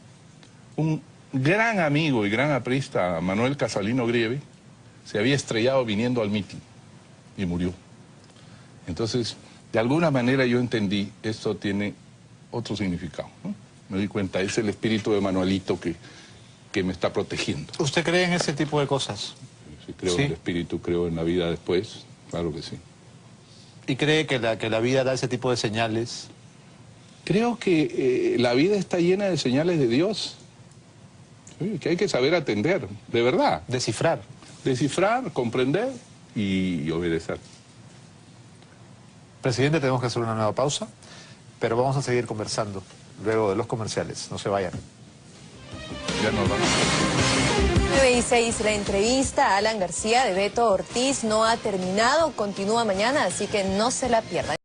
un gran amigo y gran aprista, Manuel Casalino Grieve, se había estrellado viniendo al mitin y murió. Entonces, de alguna manera yo entendí, esto tiene otro significado, ¿no? Me di cuenta, es el espíritu de Manuelito que me está protegiendo. ¿Usted cree en ese tipo de cosas? Sí, creo en el espíritu, creo en la vida después, claro que sí. ¿Y cree que la vida da ese tipo de señales? Creo que la vida está llena de señales de Dios, ¿sí? Que hay que saber atender, de verdad. Descifrar. Descifrar, comprender y obedecer. Presidente, tenemos que hacer una nueva pausa, pero vamos a seguir conversando luego de los comerciales. No se vayan. Ya nos vamos. 9:06, la entrevista a Alan García de Beto Ortiz no ha terminado, continúa mañana, así que no se la pierdan.